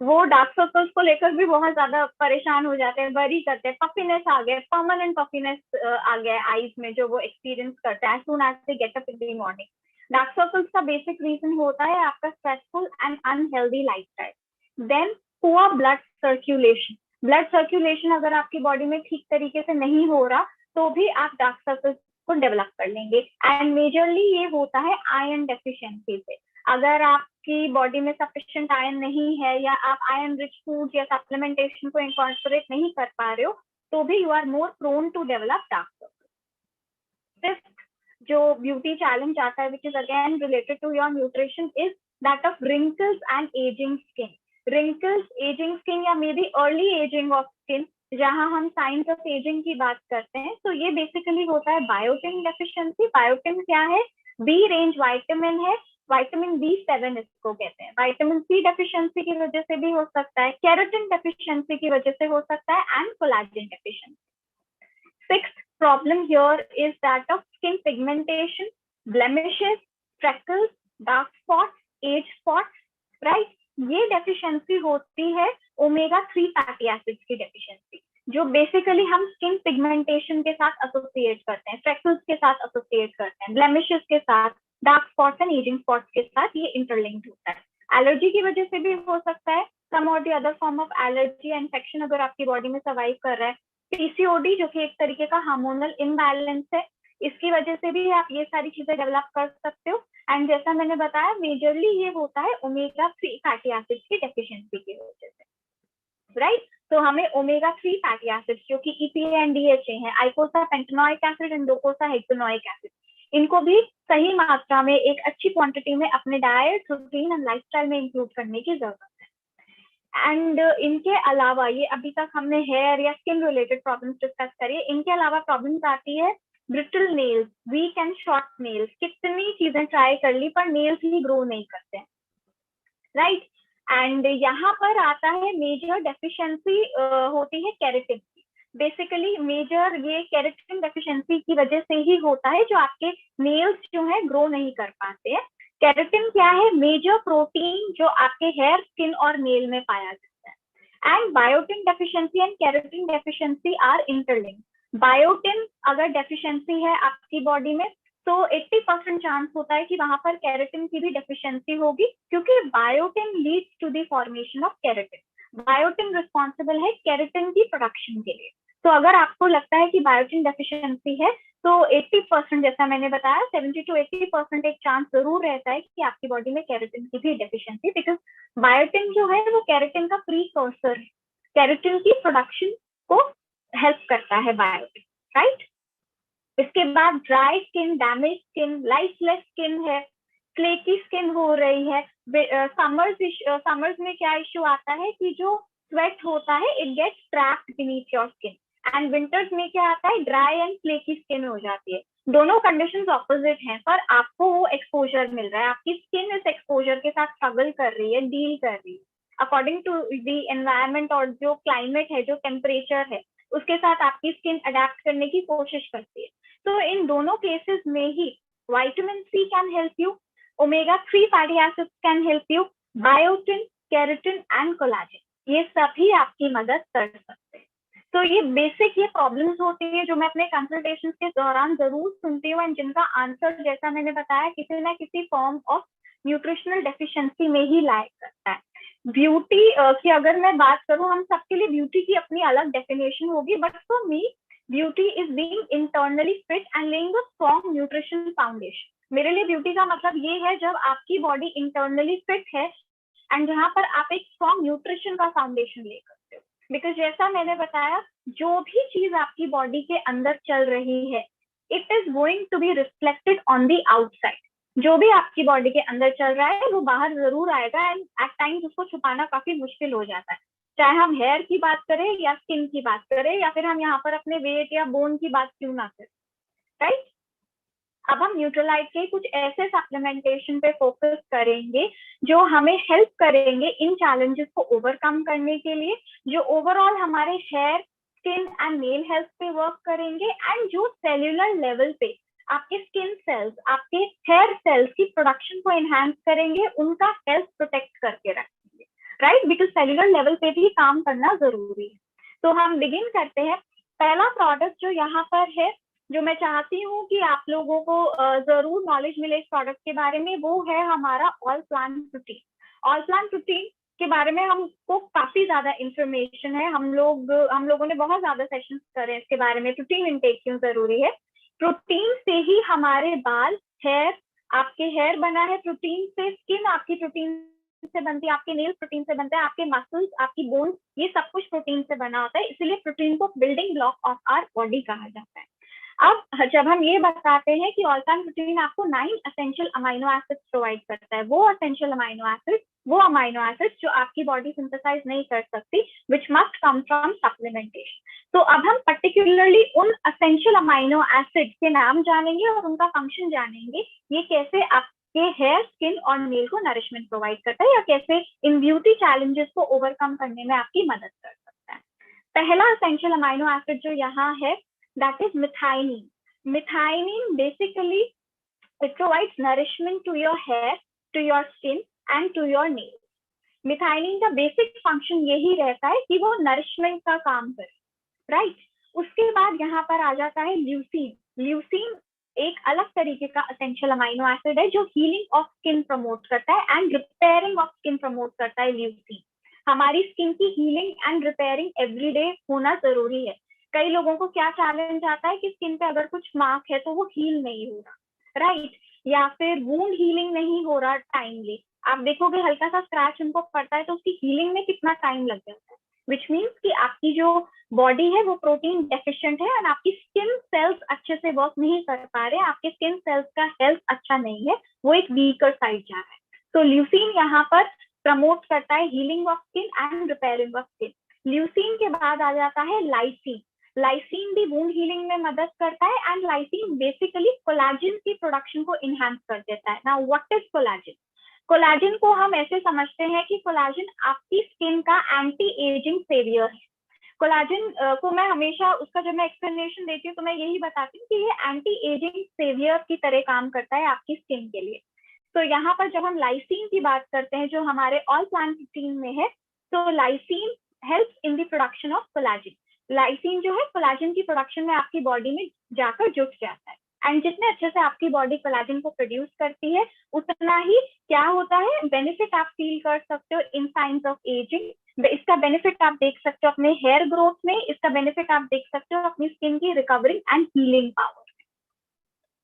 वो डार्क सर्कल्स को लेकर भी बहुत ज्यादा परेशान हो जाते हैं, वरी करते हैं, पफीनेस आ गया, परमानेंट पफीनेस आ गया आईज में जो वो एक्सपीरियंस करते हैं soon as they get up in the morning. Dark circles का बेसिक रीजन होता है आपका stressful and unhealthy lifestyle. Then poor blood circulation. Blood circulation अगर आपकी बॉडी में ठीक तरीके से नहीं हो रहा तो भी आप डार्क सर्कल्स को डेवलप कर लेंगे। एंड मेजरली ये होता है आयरन डेफिशिएंसी से। अगर आपकी बॉडी में सफिशिएंट आयरन नहीं है या आप आयरन रिच फूड या सप्लीमेंटेशन को इनकॉर्पोरेट नहीं कर पा रहे हो तो भी you are more prone to develop dark circles. Fifth जो ब्यूटी चैलेंज आता है which is again related to your nutrition is that of wrinkles and aging skin. Wrinkles, aging skin या maybe early aging of skin, जहां हम science of ageing की बात करते हैं तो ये बेसिकली होता है बायोटिन डेफिशिएंसी। बायोटिन क्या है? बी रेंज वाइटामिन है, विटामिन B7 इसको कहते हैं। विटामिन सी डेफिशिएंसी की वजह से भी हो सकता है, केराटिन डेफिशिएंसी की वजह से हो सकता है, and collagen deficiency. Sixth problem here is that of skin pigmentation, blemishes, freckles, dark spots, as spots, right. ये डेफिशिएंसी होती है ओमेगा 3 फैटी एसिड्स की डेफिशिएंसी, जो बेसिकली हम स्किन पिगमेंटेशन के साथ एसोसिएट करते हैं, फ्रेकल्स के साथ एसोसिएट करते हैं, ब्लेमिशेस के साथ, dark spots and ageing spots के साथ ये इंटरलिंक्ड होता है। एलर्जी की वजह से भी हो सकता है, सम और the other form of allergy, infection अगर आपकी बॉडी में सर्वाइव कर रहा है, पीसीओडी जो कि एक तरीके का हार्मोनल इम्बैलेंस है, इसकी वजह से भी आप ये सारी चीजें डेवलप कर सकते हो। एंड जैसा मैंने बताया, मेजरली ये होता है ओमेगा 3 फैटी एसिड्स की डेफिशिएंसी की वजह से, राइट। तो हमें ओमेगा 3 फैटी एसिड्स जो कि EPA एंड DHA है, आइकोसा पेंटेनोइक एसिड एंड डोकोसा हेक्सेनोइक एसिड, इनको भी सही मात्रा में एक अच्छी क्वांटिटी में अपने डाइट, रूटीन एंड लाइफस्टाइल में इंक्लूड करने की जरूरत है। एंड इनके अलावा, ये अभी तक हमने हेयर या स्किन रिलेटेड प्रॉब्लम्स डिस्कस करिए, इनके अलावा प्रॉब्लम्स आती है brittle nails, weak and short nails. कितनी चीजें ट्राई कर ली पर नेल्स ही ग्रो नहीं करते, राइट। एंड यहाँ पर आता है मेजर डेफिशिएंसी होती है केराटिन की। बेसिकली मेजर ये केराटिन डेफिशिएंसी की वजह से ही होता है जो आपके नेल्स जो है ग्रो नहीं कर पाते हैं। केराटिन क्या है? मेजर प्रोटीन जो आपके हेयर, स्किन और नेल में पाया जाता है। And biotin deficiency and keratin deficiency are interlinked. Biotin अगर डेफिशिएंसी है आपकी बॉडी में तो 80% चांस होता है कि वहां पर केराटिन की भी डेफिशिएंसी होगी, क्योंकि biotin leads to the formation of keratin. Biotin responsible है केराटिन की प्रोडक्शन के लिए। तो अगर आपको लगता है कि बायोटिन डेफिशिएंसी है तो 80%, जैसा मैंने बताया, 70 to 80% एक चांस जरूर रहता है कि आपकी बॉडी में केराटिन की भी डेफिशिएंसी, बिकॉज बायोटिन जो है वो केराटिन का प्रीकर्सर है, केराटिन की प्रोडक्शन को हेल्प करता है बायोटिन, राइट। इसके बाद dry skin, damage skin, lightless skin है, फ्लेकी स्किन हो रही है। समर्स में क्या इश्यू आता है कि जो स्वेट होता है it gets trapped beneath your skin, and winters में क्या आता है, ड्राई एंड फ्लेकी स्किन हो जाती है। दोनों कंडीशंस ऑपोजिट हैं, पर आपको वो एक्सपोजर मिल रहा है, आपकी स्किन इस एक्सपोजर के साथ स्ट्रगल कर रही है, डील कर रही है अकॉर्डिंग टू द एनवायरमेंट, और जो क्लाइमेट है, जो टेम्परेचर है, उसके साथ आपकी स्किन अडेप्ट करने की कोशिश करती है। तो इन दोनों केसेस में ही vitamin C can help you, omega 3 fatty acids can help you, biotin, keratin and collagen, ये सभी आपकी मदद कर सकते हैं। तो ये बेसिक ये प्रॉब्लम्स होती है जो मैं अपने कंसल्टेशंस के दौरान जरूर सुनती हूँ, एंड जिनका आंसर, जैसा मैंने बताया, किसी ना किसी फॉर्म ऑफ न्यूट्रिशनल डेफिशिएंसी में ही लाया करता है। ब्यूटी की अगर मैं बात करूं, हम सबके लिए ब्यूटी की अपनी अलग डेफिनेशन होगी, but for me beauty is being internally fit and laying a strong nutritional foundation. मेरे लिए ब्यूटी का मतलब ये है जब आपकी बॉडी इंटरनली फिट है एंड जहां पर आप एक स्ट्रॉन्ग न्यूट्रिशन का फाउंडेशन ले करते हो। बिकॉज जैसा मैंने बताया, जो भी चीज आपकी बॉडी के अंदर चल रही है, it is going to be reflected on the outside. जो भी आपकी बॉडी के अंदर चल रहा है वो बाहर जरूर आएगा, एंड एट टाइम्स उसको छुपाना काफी मुश्किल हो जाता है, चाहे हम हेयर की बात करें या स्किन की बात करें, या फिर हम यहाँ पर अपने वेट या बोन की बात क्यों ना करें, राइट। अब हम न्यूट्रलाइट के कुछ ऐसे सप्लीमेंटेशन पे फोकस करेंगे जो हमें हेल्प करेंगे इन चैलेंजेस को ओवरकम करने के लिए, जो ओवरऑल हमारे hair, skin and nail health पे वर्क करेंगे, एंड जो सेल्यूलर लेवल पे आपके स्किन सेल्स, आपके हेयर सेल्स की प्रोडक्शन को एनहांस करेंगे, उनका हेल्थ प्रोटेक्ट करके रखेंगे, राइट। बिकॉज सेल्यूलर लेवल पे भी काम करना जरूरी है। तो हम बिगिन करते हैं। पहला प्रोडक्ट जो यहाँ पर है, जो मैं चाहती हूँ कि आप लोगों को जरूर नॉलेज मिले इस प्रोडक्ट के बारे में, वो है हमारा all plant protein. All plant protein के बारे में हमको काफी ज्यादा इंफॉर्मेशन है, हम लोगों ने बहुत ज्यादा सेशंस करे इसके बारे में, प्रोटीन इनटेक क्यों जरूरी है। प्रोटीन से ही हमारे बाल, हेयर, आपके हेयर बना है प्रोटीन से, स्किन आपकी प्रोटीन से बनती है, आपके नेल्स प्रोटीन से बनते हैं, आपके मसल्स, आपकी बोन्स, ये सब कुछ प्रोटीन से बना होता है, इसलिए प्रोटीन को building block of our body कहा जाता है। अब जब हम ये बताते हैं कि ऑल प्लांट प्रोटीन आपको 9 एसेंशियल अमाइनो एसिड्स प्रोवाइड करता है, वो एसेंशियल अमाइनो एसिड्स, वो अमाइनो एसिड्स जो आपकी बॉडी सिंथेसाइज नहीं कर सकती, which must come from supplementation. तो अब हम पर्टिकुलरली उन एसेंशियल अमाइनो एसिड के नाम जानेंगे और उनका फंक्शन जानेंगे, ये कैसे आपके हेयर, स्किन और नेल को नरिशमेंट प्रोवाइड करता है, या कैसे इन ब्यूटी चैलेंजेस को ओवरकम करने में आपकी मदद कर सकता है। पहला एसेंशियल अमाइनो एसिड जो यहाँ है, that is methionine. Methionine basically It provides nourishment to your hair, to your skin and to your nails. मिथाइनिन का बेसिक फंक्शन यही रहता है कि वो नरिशमेंट का काम करे, राइट। उसके बाद यहाँ पर आ जाता है ल्यूसीन। ल्यूसीन एक अलग तरीके का एसेंशियल अमाइनो एसिड है जो हीलिंग ऑफ स्किन प्रमोट करता है and repairing of skin promote करता है। ल्यूसीन हमारी स्किन की हीलिंग एंड रिपेयरिंग एवरीडे होना जरूरी है। कई लोगों को क्या चैलेंज आता है कि स्किन पे अगर कुछ मार्क है तो वो हील नहीं हो रहा, राइट, या फिर वुंड हीलिंग नहीं हो रहा टाइमली। आप देखोगे हल्का सा स्क्रैच उनको पड़ता है तो उसकी हीलिंग में कितना टाइम लग जाता है, विच मीन्स कि आपकी जो बॉडी है वो प्रोटीन डेफिशिएंट है और आपकी स्किन सेल्स अच्छे से वर्क नहीं कर पा रहे, आपके स्किन सेल्स का हेल्थ अच्छा नहीं है, वो एक वीकर साइड जा रहा है। तो ल्यूसीन यहाँ पर प्रमोट करता है healing of skin and repairing of skin. Leucine के बाद आ जाता है लाइसीन। लाइसीन भी वुंड हीलिंग में मदद करता है एंड लाइसीन बेसिकली कोलाजिन की प्रोडक्शन को इनहांस कर देता है। Now what is collagen? Collagen को हम ऐसे समझते हैं कि कोलाजिन आपकी स्किन का एंटी एजिंग सेवियर है। कोलाजिन को मैं हमेशा उसका जब मैं एक्सप्लेनेशन देती हूँ तो मैं यही बताती हूँ कि ये एंटी एजिंग सेवियर की तरह काम करता है आपकी स्किन के लिए। तो यहाँ पर जब हम लाइसीन की बात करते हैं जो हमारे ऑल प्लांट प्रोटीन में है, तो lysine helps in the production of collagen. Lysine जो है कोलाजिन की प्रोडक्शन में आपकी बॉडी में जाकर जुट जाता है एंड जितने अच्छे से आपकी बॉडी कोलाजिन को प्रोड्यूस करती है उतना ही क्या होता है बेनिफिट आप फील कर सकते हो इन साइंस ऑफ एजिंग। इसका बेनिफिट आप देख सकते हो अपने हेयर ग्रोथ में, इसका बेनिफिट आप देख सकते हो अपनी स्किन की recovering and healing power.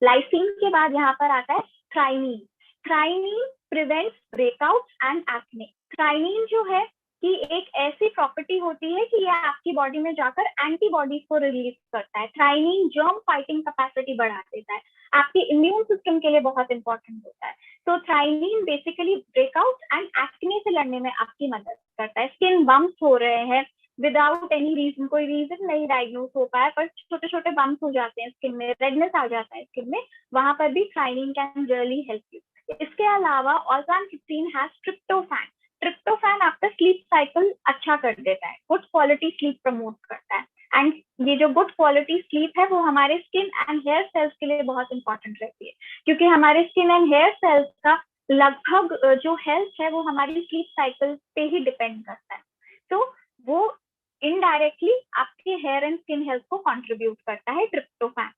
Lysine के बाद यहाँ पर आता है थ्राइनीन। थ्राइनीन प्रिवेंट्स ब्रेकआउट एंड एक्ने। थ्राइनीन जो है कि एक ऐसी प्रॉपर्टी होती है कि यह आपकी बॉडी में जाकर एंटीबॉडीज को रिलीज करता है। थ्राइनीन जर्म फाइटिंग कैपेसिटी बढ़ा देता है, आपके इम्यून सिस्टम के लिए बहुत इंपॉर्टेंट होता है। तो थ्राइनीन बेसिकली ब्रेकआउट एंड एक्ने से लड़ने में आपकी मदद करता है। स्किन बम्प्स हो रहे हैं विदाउट एनी रीजन, कोई रीजन नहीं डायग्नोज हो पाया पर छोटे छोटे बम्प्स हो जाते हैं स्किन में, रेडनेस आ जाता है स्किन में, वहां पर भी थ्राइनीन कैन रियली हेल्प यू। इसके अलावा ऑल्पान 15 हैज ट्रिप्टोफैन। ट्रिप्टोफैन आपका स्लीप साइकिल अच्छा कर देता है, गुड क्वालिटी स्लीप प्रमोट करता है एंड ये जो गुड क्वालिटी स्लीप है वो हमारे स्किन एंड हेयर सेल्स के लिए बहुत इंपॉर्टेंट रहती है क्योंकि हमारे स्किन एंड हेयर सेल्स का लगभग जो हेल्थ है वो हमारी स्लीप साइकिल पे ही डिपेंड करता है। तो वो इनडायरेक्टली आपके हेयर एंड स्किन हेल्थ को कंट्रीब्यूट करता है ट्रिप्टोफैन।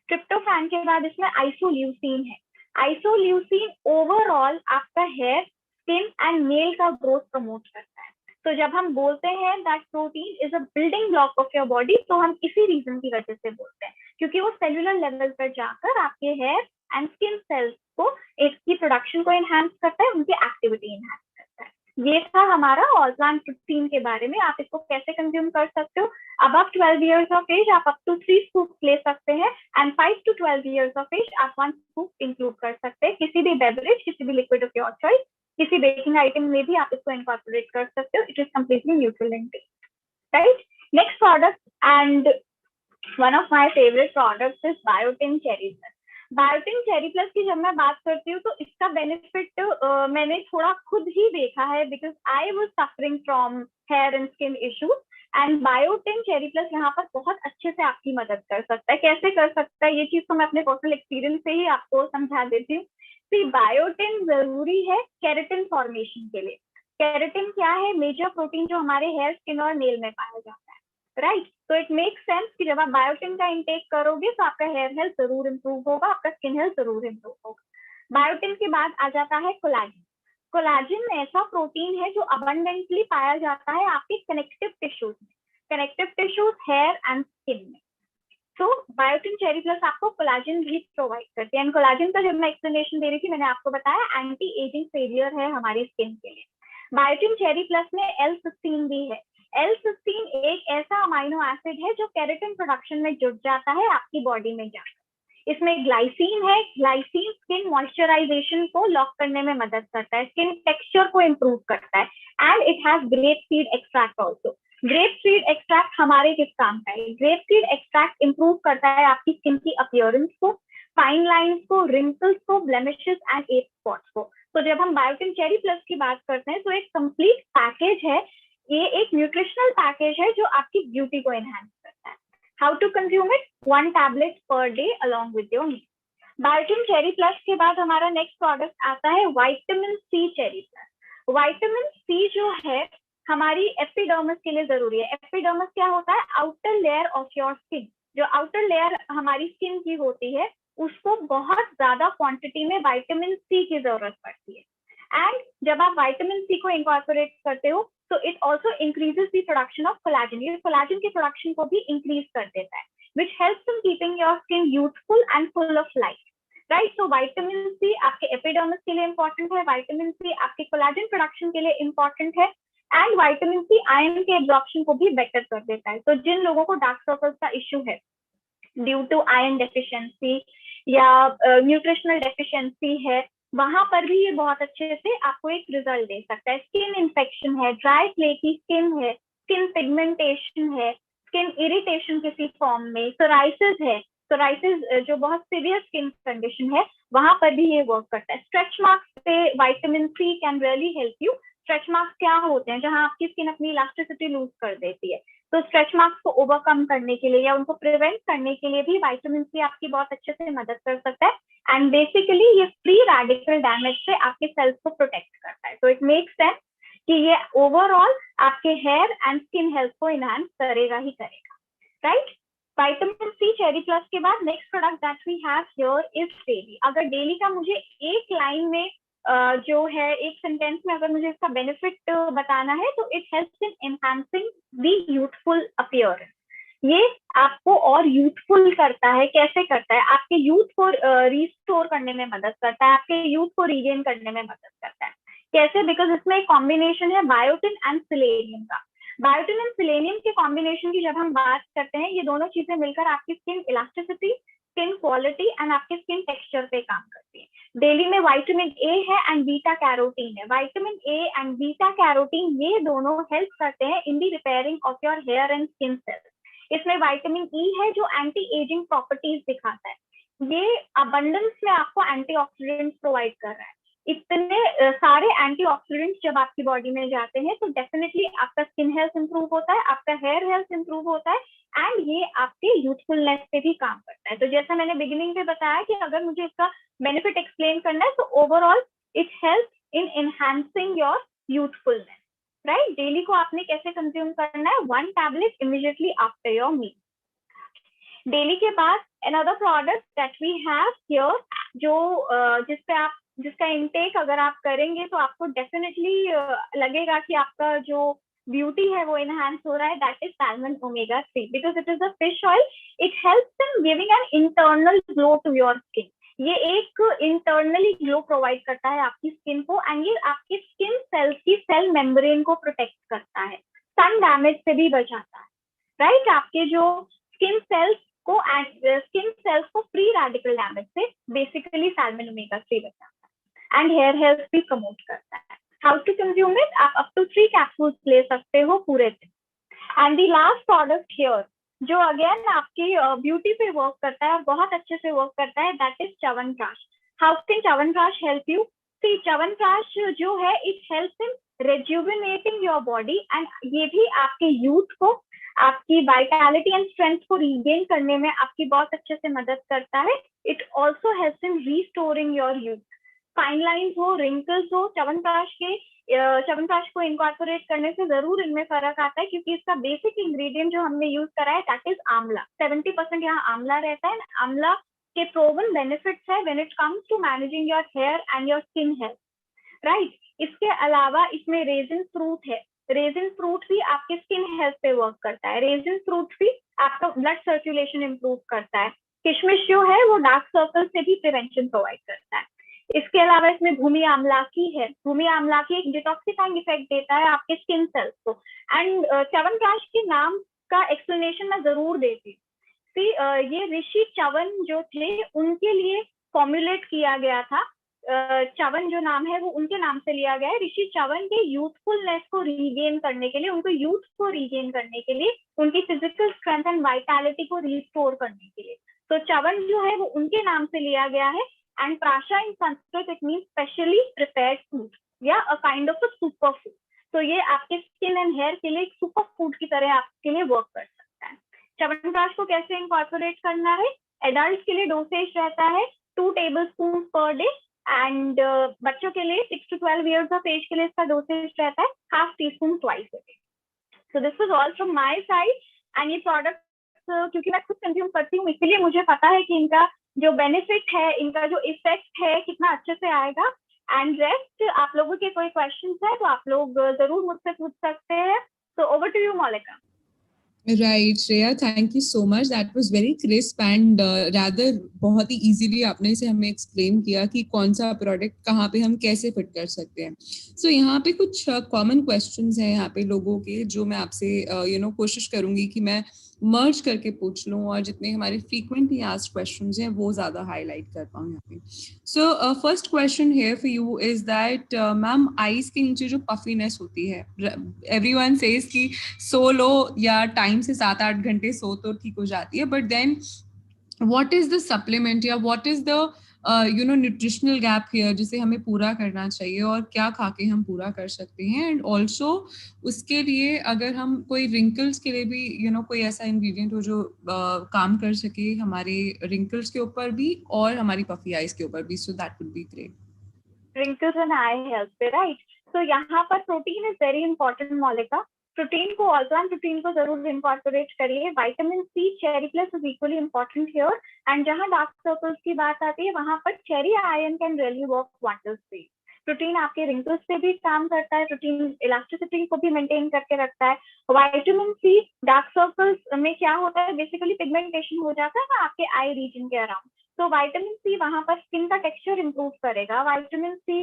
ट्रिप्टोफैन के बाद इसमें आइसोल्यूसिन है। आइसोल्यूसिन ओवरऑल आपका हेयर, स्किन एंड नेल का ग्रोथ प्रमोट करता है। तो जब हम बोलते हैं that protein is a building block of your body, तो हम इसी रीजन की वजह से बोलते हैं क्योंकि वो सेलुलर लेवल पर जाकर आपके हेयर एंड स्किन सेल्स को एक की प्रोडक्शन को एनहांस करता है, उनकी एक्टिविटी एनहांस करता है। ये था हमारा ऑल प्लांट प्रोटीन के बारे में। आप इसको कैसे कंज्यूम कर सकते हो? अबव 12 इयर्स ऑफ एज आप अप टू 3 स्कूप ले सकते हैं and 5 to 12 years of age आप 1 स्कूप इंक्लूड कर सकते हैं। किसी भी बेवरेज, किसी भी लिक्विड ऑफ योर चॉइस, किसी बेकिंग आइटम में भी आप इसको इनकॉर्पोरेट कर सकते हो। It is completely neutral in taste, right. Next product and one of my favourite products is biotin cherry plus. Biotin cherry plus की जब मैं बात करती हूँ तो इसका बेनिफिट मैंने थोड़ा खुद ही देखा है because I was suffering from here and skin issues and biotin cherry plus यहाँ पर बहुत अच्छे से आपकी मदद कर सकता है। कैसे कर सकता है ये चीज तो मैं अपने पर्सनल एक्सपीरियंस से ही आपको समझा देती हूँ। बायोटिन जरूरी है केराटिन फॉर्मेशन के लिए। केराटिन क्या है? मेजर प्रोटीन जो हमारे हेयर, स्किन और नेल में पाया जाता है, राइट। तो इट मेक सेंस कि जब आप बायोटिन का इंटेक करोगे तो आपका हेयर हेल्थ जरूर इंप्रूव होगा, आपका स्किन हेल्थ जरूर इंप्रूव होगा। बायोटिन के बाद आ जाता है कोलाजिन। कोलाजिन ऐसा प्रोटीन है जो अबंडेंटली पाया जाता है आपके कनेक्टिव टिश्यूज में, connective tissues, hair and skin में। तो बायोटिन चेरी प्लस आपको कोलाजिन भी प्रोवाइड करती है एंड कोलाजिन का जब मैं एक्सप्लेनेशन दे रही थी मैंने आपको बताया एंटी एजिंग फेलियर है हमारी स्किन के लिए। बायोटिन चेरी प्लस में L-cysteine भी है। L-cysteine एक ऐसा अमाइनो एसिड है जो केराटिन प्रोडक्शन में जुट जाता है आपकी बॉडी में जाकर। इसमें ग्लाइसिन है। ग्लाइसिन स्किन मॉइस्चराइजेशन को लॉक करने में मदद करता है, स्किन टेक्सचर को इम्प्रूव करता है and it has grape seed extract also. Grape seed extract हमारे किस काम का है? ग्रेप सीड एक्सट्रैक्ट इंप्रूव करता है आपकी स्किन की अपीयरेंस को, फाइन लाइंस को, रिंकल्स को, ब्लेमिशेस एंड एज स्पॉट्स को। तो जब हम बायोटिन चेरी प्लस की बात करते हैं तो एक कंप्लीट पैकेज है, ये एक न्यूट्रिशनल पैकेज है जो आपकी ब्यूटी को एनहांस करता है। How to consume it? 1 tablet per day along with your meal. Biotin cherry plus के बाद हमारा नेक्स्ट प्रोडक्ट आता है vitamin C cherry plus. Vitamin C जो है हमारी एपिडर्मिस के लिए जरूरी है। एपिडर्मिस क्या होता है? Outer layer of your skin. जो आउटर लेयर हमारी स्किन की होती है उसको बहुत ज्यादा क्वांटिटी में विटामिन सी की जरूरत पड़ती है। एंड जब आप विटामिन सी को इंकॉर्पोरेट करते हो तो it also increases the production of collagen. ये कोलेजन के प्रोडक्शन को भी इंक्रीज कर देता है, which helps in keeping your skin youthful and full of life, right? So vitamin C आपके एपिडर्मिस के लिए इंपॉर्टेंट है, vitamin C आपके कोलेजन प्रोडक्शन के लिए इंपॉर्टेंट है, एंड vitamin C आयरन के एब्जॉर्प्शन को भी बेटर कर देता है। तो जिन लोगों को डार्क सर्कल्स का इश्यू है ड्यू टू आयरन डेफिशिएंसी या न्यूट्रिशनल डेफिशिएंसी है, वहां पर भी ये बहुत अच्छे से आपको एक रिजल्ट दे सकता है। स्किन इन्फेक्शन है, ड्राई फ्लेकी स्किन है, स्किन पिगमेंटेशन है, स्किन इरिटेशन किसी फॉर्म में, सोराइसिस है, सोराइसिस जो बहुत सीवियर स्किन कंडीशन है, वहां पर भी ये वर्क करता है। स्ट्रेच मार्क्स पे vitamin C can really help you. Stretch marks क्या होते हैं? जहां आपकी स्किन अपनी इलास्टिसिटी लूज कर देती है, तो स्ट्रेच मार्क्स को ओवरकम करने के लिए या उनको प्रिवेंट करने के लिए भी विटामिन सी आपकी बहुत अच्छे से मदद कर सकता है। एंड बेसिकली ये फ्री रेडिकल डैमेज से आपके सेल्स को प्रोटेक्ट करता है। तो इट मेक्स सेंस कि ये ओवरऑल आपके हेयर एंड स्किन हेल्थ को इनहांस करेगा ही करेगा, right? Vitamin C cherry plus के बाद next product that we have here is Daily. अगर डेली का मुझे एक लाइन में जो है एक सेंटेंस में अगर मुझे इसका बेनिफिट बताना है तो it helps in enhancing the youthful appearance. ये आपको और यूथफुल करता है। कैसे करता है? आपके यूथ को रिस्टोर करने में मदद करता है, आपके यूथ को रीगेन करने में मदद करता है। कैसे? बिकॉज इसमें एक कॉम्बिनेशन है बायोटिन एंड सेलेनियम का। बायोटिन एंड सेलेनियम के कॉम्बिनेशन की जब हम बात करते हैं, ये दोनों चीजें मिलकर आपकी skin elasticity, skin quality and आपके स्किन टेक्सचर पे काम करती है। डेली में विटामिन ए है एंड बीटा कैरोटीन है। Vitamin A and beta carotene ये दोनों हेल्प करते हैं in the repairing of your hair and skin cells. इसमें विटामिन ई है जो एंटी एजिंग प्रॉपर्टीज दिखाता है। ये अबंडेंस में आपको एंटीऑक्सीडेंट्स प्रोवाइड कर रहा है। इतने सारे एंटीऑक्सीडेंट्स जब आपकी बॉडी में जाते हैं तो डेफिनेटली आपका स्किन हेल्थ इंप्रूव होता है, आपका हेयर हेल्थ इंप्रूव होता है, एंड ये आपके यूथफुलनेस पे भी काम करता है। तो जैसा मैंने बिगिनिंग में बताया कि अगर मुझे इसका बेनिफिट एक्सप्लेन करना है तो overall it help in enhancing your youthfulness, right? Daily को आपने कैसे कंज्यूम करना है? 1 tablet immediately after your meal. Daily के बाद another product that we have here जो जिसका इनटेक अगर आप करेंगे तो आपको डेफिनेटली लगेगा कि आपका जो ब्यूटी है वो एनहांस हो रहा है। That is salmon omega 3 because it is a fish oil. It helps in giving an internal glow to your skin. ये एक इंटरनली ग्लो प्रोवाइड करता है आपकी स्किन को, एंड ये आपकी स्किन सेल्स की सेल मेम्ब्रेन को प्रोटेक्ट करता है, सन डैमेज से भी बचाता है, राइट? आपके जो स्किन सेल्स को फ्री रेडिकल डैमेज से बेसिकली सैल्मन ओमेगा 3 बचाता है एंड हेयर हेल्थ भी प्रमोट करता है। How to consume it? आप अप टू 3 कैप्सूल्स ले सकते हो पूरे दिन। And the last product here जो अगेन आपकी ब्यूटी पे वर्क करता है और बहुत अच्छे से वर्क करता है, that is chyawanprash. How can chyawanprash help you? See, chyawanprash जो है it helps in rejuvenating your body, and ये भी आपके यूथ को, आपकी वाइटैलिटी एंड स्ट्रेंथ को रीगेन करने में आपकी बहुत अच्छे से मदद करता है। It also helps in restoring your youth. Fine lines हो, रिंकल्स हो, च्यवनप्राश को इनकॉर्पोरेट करने से जरूर इनमें फर्क आता है, क्योंकि इसका बेसिक इंग्रेडिएंट जो हमने यूज करा है दैट इज आंवला। 70% यहाँ आंवला रहता है। आंवला के प्रोवन बेनिफिट्स है when it comes to managing your hair and your skin health, right? इसके अलावा इसमें रेजिन फ्रूट है। रेजिन फ्रूट भी आपके स्किन हेल्थ पे वर्क करता है। रेजिन फ्रूट भी आपका ब्लड सर्कुलेशन इंप्रूव करता है। किशमिश जो है वो डार्क सर्कल से भी प्रिवेंशन प्रोवाइड करता है। इसके अलावा इसमें भूमि आमलाकी है। भूमि आमलाकी एक डिटॉक्सिफाइंग इफेक्ट देता है आपके स्किन सेल्स को। एंड च्यवनप्राश के नाम का एक्सप्लेनेशन मैं जरूर देती हूँ। ये ऋषि च्यवन जो थे उनके लिए फॉर्मुलेट किया गया था। च्यवन जो नाम है वो उनके नाम से लिया गया है। ऋषि च्यवन के यूथफुलनेस को रीगेन करने के लिए, उनको यूथ को रीगेन करने के लिए, उनकी फिजिकल स्ट्रेंथ एंड वाइटैलिटी को रिस्टोर करने के लिए, तो च्यवन जो है वो उनके नाम से लिया गया है। And prasha in Sanskrit it means specially prepared food या a kind of a super food. तो ये आपके स्किन एंड हेयर के लिए एक सुपर फूड की तरह आपके लिए वर्क कर सकता है। च्यवनप्राश को कैसे इंकॉर्पोरेट करना है? एडल्ट के लिए डोसेज रहता है 2 tablespoons per day. एंड बच्चों के लिए 6 to 12 years ऑफ एज के लिए इसका डोसेज रहता है half tea spoon twice a day. So this was all from my side. And ये प्रोडक्ट क्योंकि मैं खुद कंज्यूम करती हूँ इसलिए मुझे पता है कि इनका जो बेनिफिट है, इनका जो इफेक्ट है कितना अच्छे से आएगा. एंड रेस्ट आप लोगों के कोई क्वेश्चंस है तो आप लोग जरूर मुझसे पूछ सकते हैं. So over to you Molika. Right, Shreya, thank you so much. That was very crisp and rather बहुत ही easily आपने इसे हमें explain किया कि कौन सा product कहाँ पे हम कैसे fit कर सकते हैं. So यहाँ पे कुछ common questions हैं यहाँ पे लोगों के जो मैं आपसे कोशिश करूँगी कि मैं merge करके पूछ लूँ और जितने हमारे frequently asked questions हैं वो ज़्यादा highlight कर पाऊँ यहाँ पे. So first question here for you is that ma'am eyes के नीचे जो puffiness होती है, everyone says कि सो लो या टाइम से 7-8 घंटे सो तो ठीक हो जाती है, but then what is the supplement या what is the nutritional gap here जिसे हमें पूरा करना चाहिए और क्या खा के हम पूरा कर सकते हैं. एंड ऑल्सो उसके लिए अगर हम कोई रिंकल्स के लिए भी कोई ऐसा इंग्रेडिएंट हो जो काम कर सके हमारे रिंकल्स के ऊपर भी और हमारी पफी आईज के ऊपर भी, so that would be great. Wrinkles and eye health पे, राइट. तो यहाँ पर protein is very important Molika. Protein को, ऑल्प्लान प्रोटीन को जरूर इनकॉर्पोरेट करिए. Vitamin C, cherry plus is equally important here. And जहाँ डार्क सर्कल्स की बात आती है वहां पर cherry iron can really work wonders for you. Protein आपके रिंकल्स पे भी काम करता है. प्रोटीन इलास्टिसिटी को भी मेंटेन करके रखता है. विटामिन सी डार्क सर्कल्स में क्या होता है, बेसिकली पिगमेंटेशन हो जाता है ना आपके आई रीजन के अराउंड. तो विटामिन सी वहां पर स्किन का टेक्सचर इंप्रूव करेगा. विटामिन सी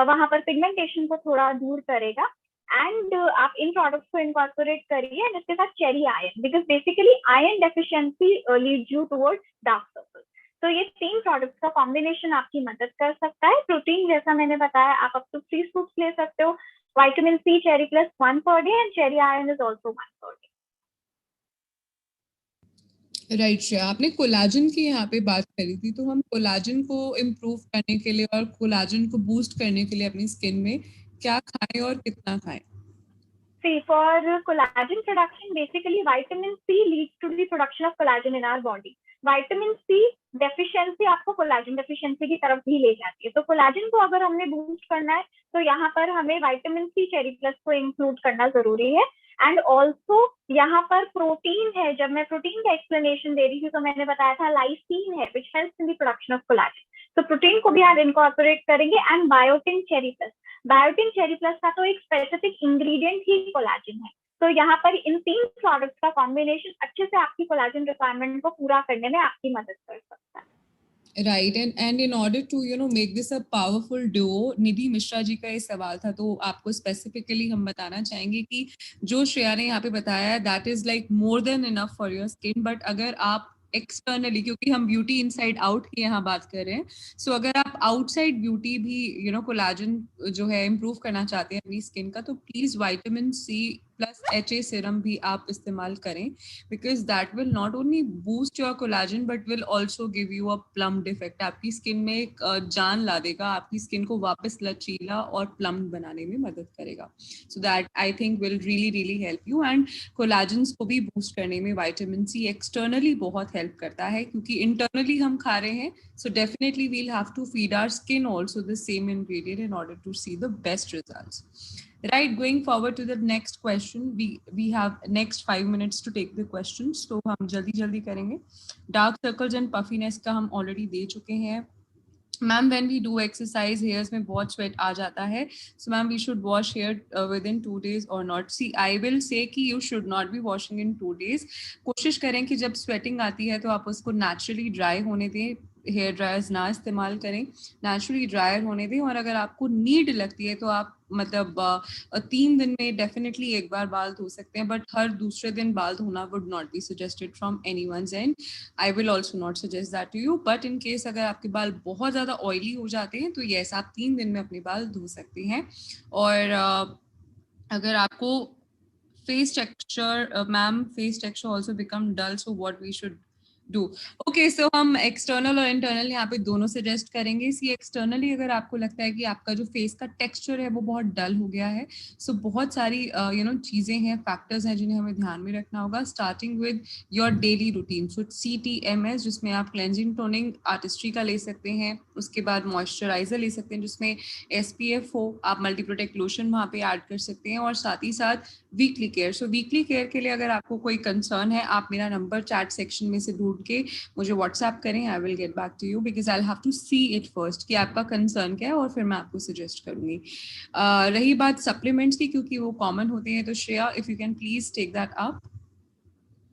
वहां पर पिगमेंटेशन को थोड़ा दूर करेगा. एंड आप इन प्रोडक्ट्स को इनकॉर्पोरेट करिए. एंड इसके साथ cherry iron, because basically iron deficiency leads you toward dark circle. तो ये 3 प्रोडक्ट्स का कॉम्बिनेशन आपकी मदद कर सकता है. प्रोटीन जैसा मैंने बताया आप अप टू 3 स्कूप्स ले सकते हो. Vitamin C, cherry plus 1 per day and cherry iron is also 1 per day. Right Shreya, आपने कोलाजन की यहाँ पे बात करी थी, तो हम कोलाजन को इम्प्रूव करने के लिए और कोलाजन को बूस्ट करने के लिए अपनी स्किन में क्या खाएं और कितना खाएं? See, for collagen production, basically vitamin C leads to the production of collagen in our body. Vitamin C deficiency आपको collagen deficiency की तरफ भी ले जाती है. तो collagen को अगर हमने boost करना है तो यहाँ पर हमें vitamin C cherry plus को include करना जरूरी है. एंड ऑल्सो यहाँ पर प्रोटीन है. जब मैं प्रोटीन का एक्सप्लेनेशन दे रही थी तो मैंने बताया था लाइसीन है which helps in the production of collagen. तो प्रोटीन को भी आप इनकॉर्पोरेट करेंगे. And biotin cherry plus, biotin cherry plus का तो एक स्पेसिफिक इंग्रेडिएंट ही कोलाजन है. तो यहाँ पर इन 3 प्रोडक्ट्स का कॉम्बिनेशन अच्छे से आपकी कोलाजन रिक्वायरमेंट को पूरा करने में आपकी मदद कर सकता है. Right. And in order to make this a powerful duo, Nidhi Mishra ji का ये सवाल था, तो आपको स्पेसिफिकली हम बताना चाहेंगे कि जो श्रेया ने यहाँ पे बताया that is like more than enough for your skin. But अगर आप एक्सटर्नली, क्योंकि हम ब्यूटी इनसाइड आउट की यहाँ बात कर रहे हैं, सो अगर आप आउटसाइड ब्यूटी भी कोलाजन जो है इम्प्रूव करना चाहते हैं अपनी स्किन का, तो please vitamin C plus HA serum भी आप इस्तेमाल करें, because that will not only boost your collagen but will also give you a plumped effect. आपकी स्किन में एक जान ला देगा, आपकी स्किन को वापस लचीला और प्लम्ड बनाने में मदद करेगा. So that I think will really help you. And collagen को भी बूस्ट करने में विटामिन सी एक्सटर्नली बहुत हेल्प करता है, क्योंकि इंटरनली हम खा रहे हैं. So definitely we'll have to feed our skin also the same ingredient in order to see the best results. Right, going forward to the next question, we have next 5 minutes to take the questions, so हम जल्दी करेंगे. Dark circles and puffiness का हम already दे चुके हैं. Ma'am when we do exercise hairs में बहुत sweat आ जाता है, so ma'am we should wash hair within 2 days or not? See, I will say कि you should not be washing in 2 days. कोशिश करें कि जब sweating आती है तो आप उसको naturally dry होने दें, हेयर ड्रायर्स ना इस्तेमाल करें, नेचुरली ड्रायर होने दें. और अगर आपको नीड लगती है तो आप मतलब 3 दिन में डेफिनेटली एक बार बाल धो सकते हैं, बट हर दूसरे दिन बाल धोना would not be suggested from anyone's end. I will also not suggest that to you. But in case अगर आपके बाल बहुत ज़्यादा ऑयली हो जाते हैं तो येस, आप 3 दिन में अपने बाल धो सकते हैं. और अगर आपको face texture, ma'am face texture also become dull, so what we should do. Okay, so हम एक्सटर्नल और इंटरनल यहाँ पे दोनों सजेस्ट करेंगे। सी एक्सटर्नली अगर आपको लगता है कि आपका जो फेस का टेक्सचर है वो बहुत डल हो गया है, सो बहुत सारी चीजें हैं, फैक्टर्स हैं जिन्हें हमें ध्यान में रखना होगा, starting with your daily routine. So CTMS जिसमें आप क्लेंजिंग, टोनिंग, आर्टिस्ट्री का ले सकते हैं, उसके बाद मॉइस्चराइजर ले सकते हैं जिसमें SPF हो, आप मल्टी प्रोटेक्ट लोशन वहाँ पे ऐड कर सकते हैं, और साथ ही साथ वीकली केयर। सो वीकली केयर के लिए अगर आपको कोई कंसर्न है, आप मेरा नंबर चैट सेक्शन में से ढूंढ के मुझे व्हाट्सएप करें, I will get back to you because I have to see it first कि आपका कंसर्न क्या है, और फिर मैं आपको सजेस्ट करूंगी। रही बात सप्लीमेंट्स की, क्योंकि वो कॉमन होते हैं, तो Shreya if you can please take that up.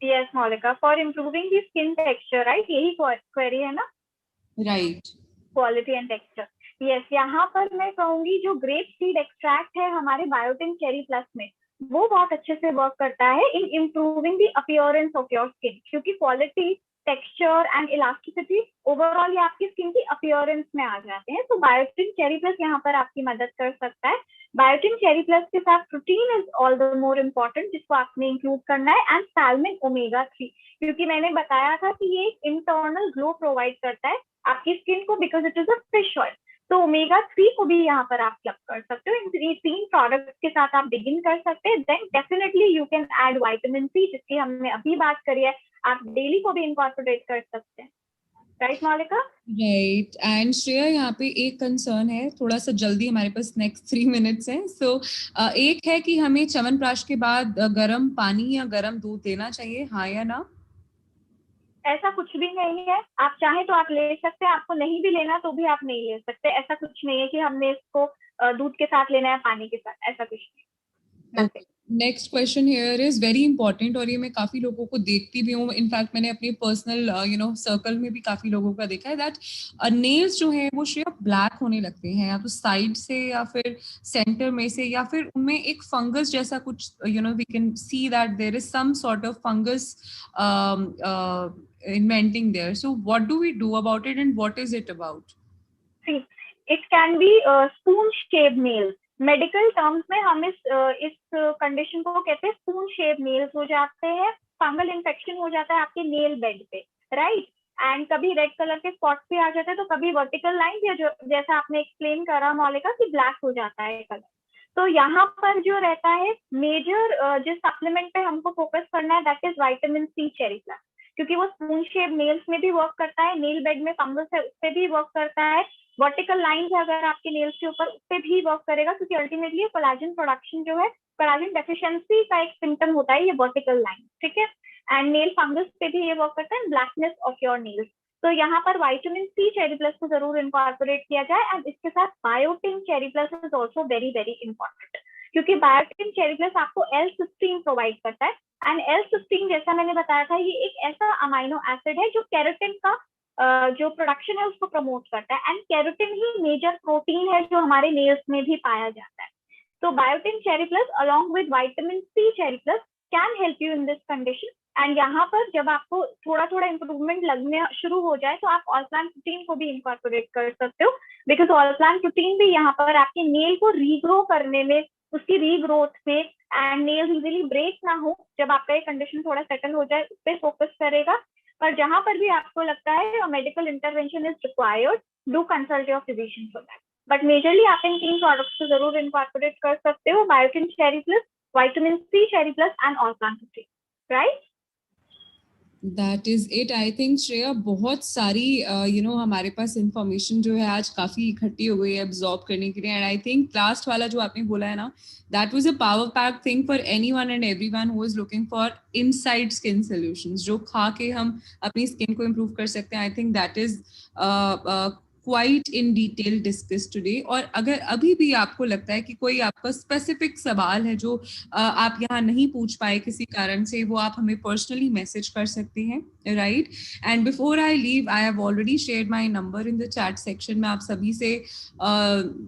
Yes, Monica, for improving the skin texture, right? यही query है ना? Right. Quality and texture. Yes, यहाँ पर मैं कहूंगी जो ग्रेप सीड एक्सट्रैक्ट है हमारे बायोटिन चेरी प्लस में, वो बहुत अच्छे से वर्क करता है in improving the appearance of your skin, क्योंकि quality, texture and elasticity overall ये आपकी स्किन की अपीयरेंस में आ जाते हैं। तो बायोटिन चेरी प्लस यहाँ पर आपकी मदद कर सकता है। बायोटिन चेरी प्लस के साथ protein is all the more important, जिसको आपने इंक्लूड करना है, एंड सैल्मन ओमेगा 3, क्योंकि मैंने बताया था कि ये एक इंटरनल ग्लो प्रोवाइड करता है आपकी स्किन को, because it is a fish oil. तो ओमेगा 3 को भी यहाँ पर आप क्लब कर सकते हो। इन 3 प्रोडक्ट्स के साथ आप बिगिन कर सकते हैं। Then definitely you can add vitamin C, जिसकी हमने अभी बात करी है, आप डेली को भी इनकॉर्पोरेट कर सकते हैं। राइट मालिका? राइट। एंड श्रेया यहाँ पे एक कंसर्न है, थोड़ा सा जल्दी, हमारे पास नेक्स्ट 3 मिनट्स हैं। सो एक है कि हमें च्यवनप्राश के बाद गर्म पानी या गर्म दूध देना चाहिए, हाँ या ना? ऐसा कुछ भी नहीं है, आप चाहें तो आप ले सकते हैं, आपको नहीं भी लेना तो भी आप नहीं ले सकते। ऐसा कुछ नहीं है कि हमने इसको दूध के साथ लेना है, पानी के साथ, ऐसा कुछ नहीं। Next question here is very important, और ये मैं काफी लोगों को देखती भी हूँ, इनफैक्ट मैंने अपने पर्सनल सर्कल में भी काफी लोगों का देखा है दैट नेल्स जो है वो श्रेया ब्लैक होने लगते हैं, या तो साइड से या फिर सेंटर में से, या फिर उनमें एक फंगस जैसा कुछ, we can see that there is some sort of fungus inventing there. So what do we do about it, and what is it about? See, it can be spoon shaped nails. Medical terms में हम इस condition को कहते हैं spoon shape nails हो जाते हैं। Fungal infection हो जाता है आपके नेल बेड पे, राइट? एंड कभी रेड कलर के स्पॉट्स भी आ जाते हैं, तो कभी वर्टिकल लाइन, या जो जैसा आपने एक्सप्लेन करा मौलिका कि ब्लैक हो जाता है कलर। तो यहाँ पर जो रहता है मेजर जिस सप्लीमेंट पे हमको फोकस करना है, that is vitamin C cherry plus, क्योंकि वो स्पून शेप नेल्स में भी वर्क करता है, नेल बेड में फंगस है उस पर भी वर्क करता है, वर्टिकल लाइंस अगर आपके नेल्स के ऊपर उस पर भी वर्क करेगा, क्योंकि अल्टीमेटली कोलाजन प्रोडक्शन जो है, कोलाजन डेफिशिएंसी का एक सिम्टम होता है ये वर्टिकल लाइन, ठीक है? एंड नेल फंगस पे भी ये वर्क करता है, ब्लैकनेस ऑफ योर नेल्स। तो यहाँ पर विटामिन सी चेरी प्लस को जरूर इनकॉर्पोरेट किया जाए, एंड इसके साथ biotin cherry plus is also very very important, क्योंकि बायोटिन चेरी प्लस आपको L-cysteine प्रोवाइड करता है। एंड L-cysteine जैसा मैंने बताया था, ये एक ऐसा अमाइनो एसिड है जो केराटिन का जो प्रोडक्शन है उसको प्रमोट करता है, एंड केराटिन ही मेजर प्रोटीन है जो हमारे नेल्स में भी पाया जाता है। तो biotin cherry plus along with vitamin C cherry plus can help you in this condition. And यहाँ पर जब आपको थोड़ा थोड़ा इंप्रूवमेंट लगने शुरू हो जाए, तो आप ऑल प्लांट प्रोटीन को भी इनकॉर्पोरेट कर सकते हो, बिकॉज ऑल प्लांट प्रोटीन भी यहाँ पर आपके नेल को रीग्रो करने में, उसकी रीग्रोथ में, एंड नेल्स इजीली ब्रेक ना हो, जब आपका ये कंडीशन थोड़ा सेटल हो जाए, उस पर फोकस करेगा। पर जहां पर भी आपको लगता है medical intervention is required, do consult your physician for that. But majorly आप इन 3 प्रोडक्ट्स को जरूर इनकॉर्पोरेट कर सकते हो, biotin cherry plus, vitamin C cherry plus and all plant protein, right? That is it. I think Shreya बहुत सारी हमारे पास information जो है आज काफी इकट्ठी हो गई है एब्जॉर्ब करने के लिए, एंड आई थिंक लास्ट वाला जो आपने बोला है ना, that was a power pack thing for anyone and everyone who is looking for inside skin solutions, जो खा के हम अपनी स्किन को इम्प्रूव कर सकते हैं। I think that is quite in detail discuss today. और अगर अभी भी आपको लगता है कि कोई आपका स्पेसिफिक सवाल है जो आप यहाँ नहीं पूछ पाए किसी कारण से, वो आप हमें पर्सनली मैसेज कर सकते हैं, right? And before I leave, I have already shared my number in the chat section. मैं आप सभी से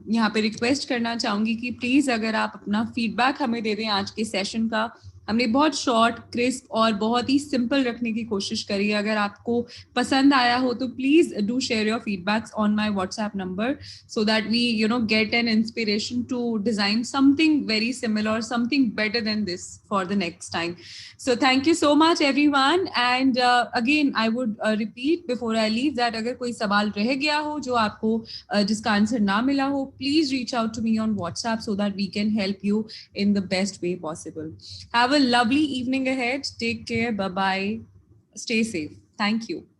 यहाँ पे रिक्वेस्ट करना चाहूंगी कि प्लीज अगर आप अपना फीडबैक हमें दे दें आज के सेशन का, हमने बहुत शॉर्ट, क्रिस्प और बहुत ही सिंपल रखने की कोशिश करी है. अगर आपको पसंद आया हो तो please do share your feedbacks on my WhatsApp number so that we get an inspiration to design something very similar or something better than this for the next time. So thank you so much everyone, and again I would repeat before I leave that अगर कोई सवाल रह गया हो जो आपको जिसका answer ना मिला हो, please reach out to me on WhatsApp so that we can help you in the best way possible. Have a lovely evening ahead. Take care. Bye bye. Stay safe. Thank you.